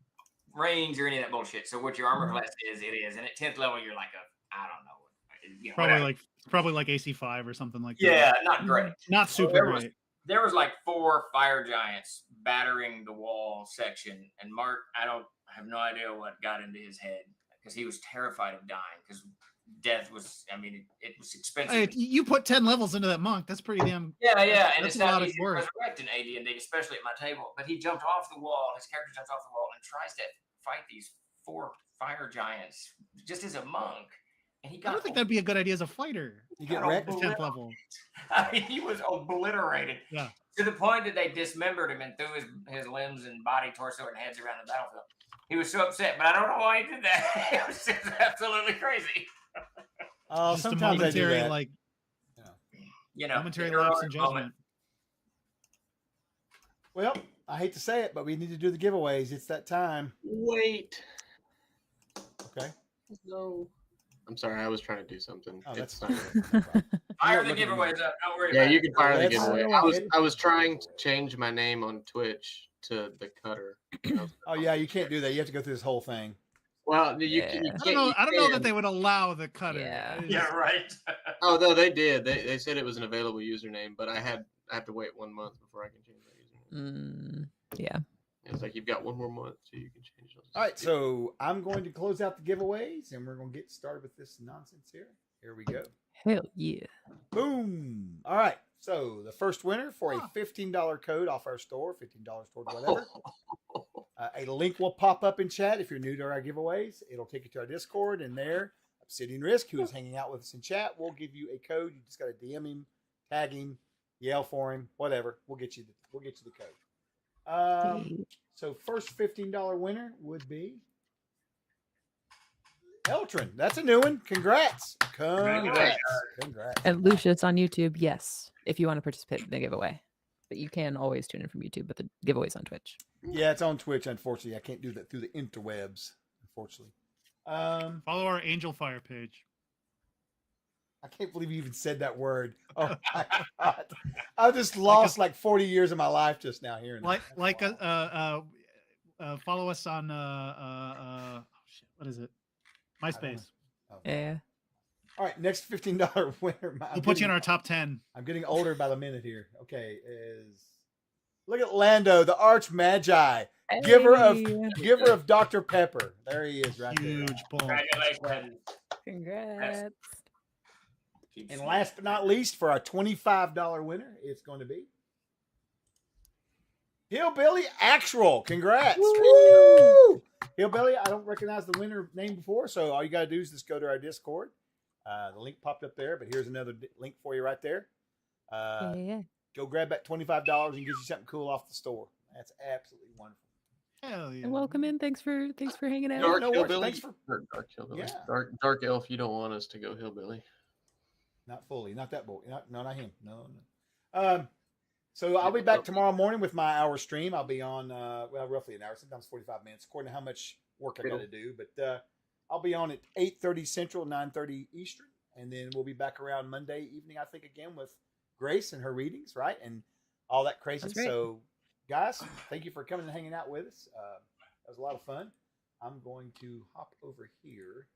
Speaker 11: range, or any of that bullshit. So what your armor class is, it is. And at 10th level, you're like I don't know.
Speaker 9: Probably like AC5 or something like that.
Speaker 11: Yeah, not great.
Speaker 9: Not super great.
Speaker 11: There was like 4 fire giants battering the wall section, and Mark, I have no idea what got into his head because he was terrified of dying because death was, it was expensive.
Speaker 9: Hey, you put 10 levels into that monk. That's pretty damn.
Speaker 11: Yeah, and
Speaker 9: that's
Speaker 11: it's
Speaker 9: a lot
Speaker 11: not
Speaker 9: of
Speaker 11: easy to
Speaker 9: work.
Speaker 11: resurrect in AD&D, especially at my table. But he jumped off the wall. His character jumps off the wall and tries to fight these 4 fire giants just as a monk. And he got.
Speaker 9: I don't think that'd be a good idea as a fighter.
Speaker 1: You get wrecked
Speaker 9: at 10th level.
Speaker 11: He was obliterated.
Speaker 9: Yeah.
Speaker 11: To the point that they dismembered him and threw his limbs and body, torso, and heads around the battlefield. He was so upset, but I don't know why he did that. It was just absolutely crazy.
Speaker 9: Just a momentary, like, momentary lapse in judgment.
Speaker 1: Well, I hate to say it, but we need to do the giveaways. It's that time.
Speaker 10: Wait.
Speaker 1: Okay.
Speaker 10: No. I'm sorry, I was trying to do something.
Speaker 1: Oh, that's
Speaker 10: fine.
Speaker 11: Fire the giveaways up. Don't worry
Speaker 10: Yeah,
Speaker 11: about
Speaker 10: you
Speaker 11: it.
Speaker 10: can fire the
Speaker 1: Let's
Speaker 10: giveaway.
Speaker 1: go
Speaker 10: I was trying to change my name on Twitch to the Cutter.
Speaker 1: Oh yeah, you can't do that. You have to go through this whole thing.
Speaker 10: Well, you
Speaker 9: I
Speaker 10: can't.
Speaker 9: don't know that they would allow the cutter.
Speaker 11: Yeah, right.
Speaker 10: Oh no, they did. They said it was an available username, but I have to wait 1 month before I can change that username.
Speaker 8: Yeah.
Speaker 10: It's like you've got 1 more month so you can change it.
Speaker 1: All right, so I'm going to close out the giveaways, and we're going to get started with this nonsense here. Here we go.
Speaker 8: Hell yeah.
Speaker 1: Boom. All right. So the first winner for a $15 code off our store, $15 toward whatever. A link will pop up in chat if you're new to our giveaways. It'll take you to our Discord, and there, Obsidian Risk, who is hanging out with us in chat, will give you a code. You just got to DM him, tag him, yell for him, whatever. We'll get you the code. So first $15 winner would be Eltrin. That's a new one. Congrats.
Speaker 8: And Lucius on YouTube, yes, if you want to participate in the giveaway. But you can always tune in from YouTube, but the giveaway's on Twitch.
Speaker 1: Yeah, it's on Twitch, unfortunately. I can't do that through the interwebs, unfortunately.
Speaker 9: Follow our Angel Fire page.
Speaker 1: I can't believe you even said that word. Oh my God. I just lost like 40 years of my life just now hearing that.
Speaker 9: Follow us on what is it? MySpace.
Speaker 8: Yeah.
Speaker 1: All right, next $15 winner.
Speaker 9: We'll put you in our top 10.
Speaker 1: I'm getting older by the minute here. Okay, look at Lando, the Arch Magi, giver of Dr. Pepper. There he is, right there.
Speaker 9: Huge pull.
Speaker 11: Congratulations.
Speaker 8: Congrats.
Speaker 1: And last but not least, for our $25 winner, it's going to be Hillbilly Actual. Congrats. Woo! Hillbilly, I don't recognize the winner name before, so all you got to do is just go to our Discord. The link popped up there, but here's another link for you right there. go grab that $25 and get you something cool off the store. That's absolutely wonderful.
Speaker 9: Hell yeah.
Speaker 8: And welcome in. Thanks for hanging out.
Speaker 10: Dark
Speaker 1: no worries.
Speaker 10: hillbilly.
Speaker 1: Thanks for-
Speaker 10: or dark hillbilly.
Speaker 1: Yeah.
Speaker 10: Dark elf. You don't want us to go hillbilly.
Speaker 1: Not fully. Not that boy. Not him. No. So I'll be back tomorrow morning with my hour stream. I'll be on, roughly an hour, sometimes 45 minutes, according to how much work I got to do. But I'll be on at 8:30 Central, 9:30 Eastern. And then we'll be back around Monday evening, I think, again with Grace and her readings, right? And all that crazy.
Speaker 8: That's right.
Speaker 1: So, guys, thank you for coming and hanging out with us. That was a lot of fun. I'm going to hop over here.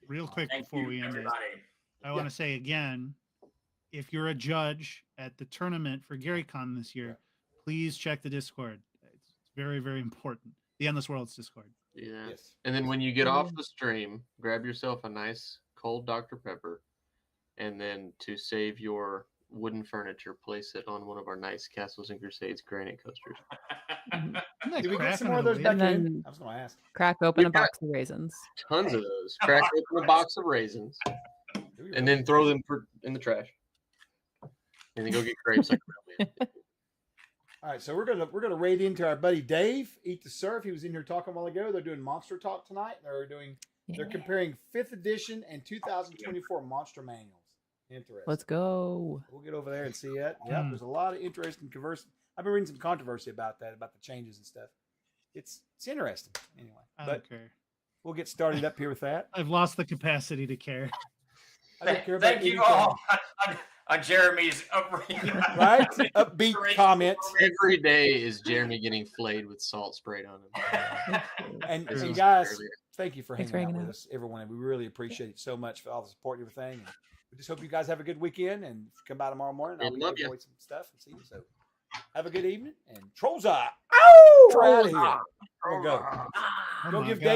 Speaker 9: Real quick
Speaker 11: Thank
Speaker 9: before
Speaker 11: you,
Speaker 9: we end
Speaker 11: everybody.
Speaker 9: it, I want to say again, if you're a judge at the tournament for GaryCon this year, please check the Discord. It's very, very important. The Endless Worlds Discord.
Speaker 10: Yeah.
Speaker 1: Yes.
Speaker 10: And then when you get off the stream, grab yourself a nice cold Dr. Pepper, and then to save your wooden furniture, place it on one of our nice Castles and Crusades granite coasters.
Speaker 9: Isn't that
Speaker 1: Did we get
Speaker 9: cracking
Speaker 1: some more of
Speaker 9: on the
Speaker 1: those
Speaker 9: way?
Speaker 1: back
Speaker 8: And
Speaker 1: in?
Speaker 8: then
Speaker 1: I was going to ask.
Speaker 8: crack open
Speaker 10: We've
Speaker 8: a
Speaker 10: got-
Speaker 8: box of raisins.
Speaker 10: Tons of those. Crack open a box of raisins, and then throw them in the trash. And then go get grapes like a real man.
Speaker 1: All right, so we're gonna raid into our buddy Dave, Eat the Surf. He was in here talking a while ago. They're doing Monster Talk tonight. They're comparing 5th edition and 2024 Monster Manuals. Interesting.
Speaker 8: Let's go.
Speaker 1: We'll get over there and see it. Yeah, there's a lot of interesting converse. I've been reading some controversy about that, about the changes and stuff. It's interesting anyway.
Speaker 9: I
Speaker 1: But
Speaker 9: don't care.
Speaker 1: we'll get started up here with that.
Speaker 9: I've lost the capacity to care.
Speaker 1: I don't care about
Speaker 11: Thank you
Speaker 1: anything.
Speaker 11: all on Jeremy's
Speaker 1: Right? Upbeat comment.
Speaker 10: Every day is Jeremy getting flayed with salt sprayed on him.
Speaker 1: And
Speaker 10: As he said
Speaker 1: guys,
Speaker 10: earlier.
Speaker 1: thank you for
Speaker 8: Thanks
Speaker 1: hanging
Speaker 8: for
Speaker 1: out
Speaker 8: hanging
Speaker 1: with
Speaker 8: out.
Speaker 1: us, everyone. We really appreciate it so much for all the support and everything. And we just hope you guys have a good weekend. And if you come by tomorrow morning, I'll
Speaker 10: And
Speaker 1: be
Speaker 10: love
Speaker 1: giving
Speaker 10: ya.
Speaker 1: away some stuff and see you. So have a good evening. And Trolls Eye. Ow! We're out of here. We'll go.
Speaker 9: Oh
Speaker 1: Go
Speaker 9: my
Speaker 1: give
Speaker 9: God.
Speaker 1: Dave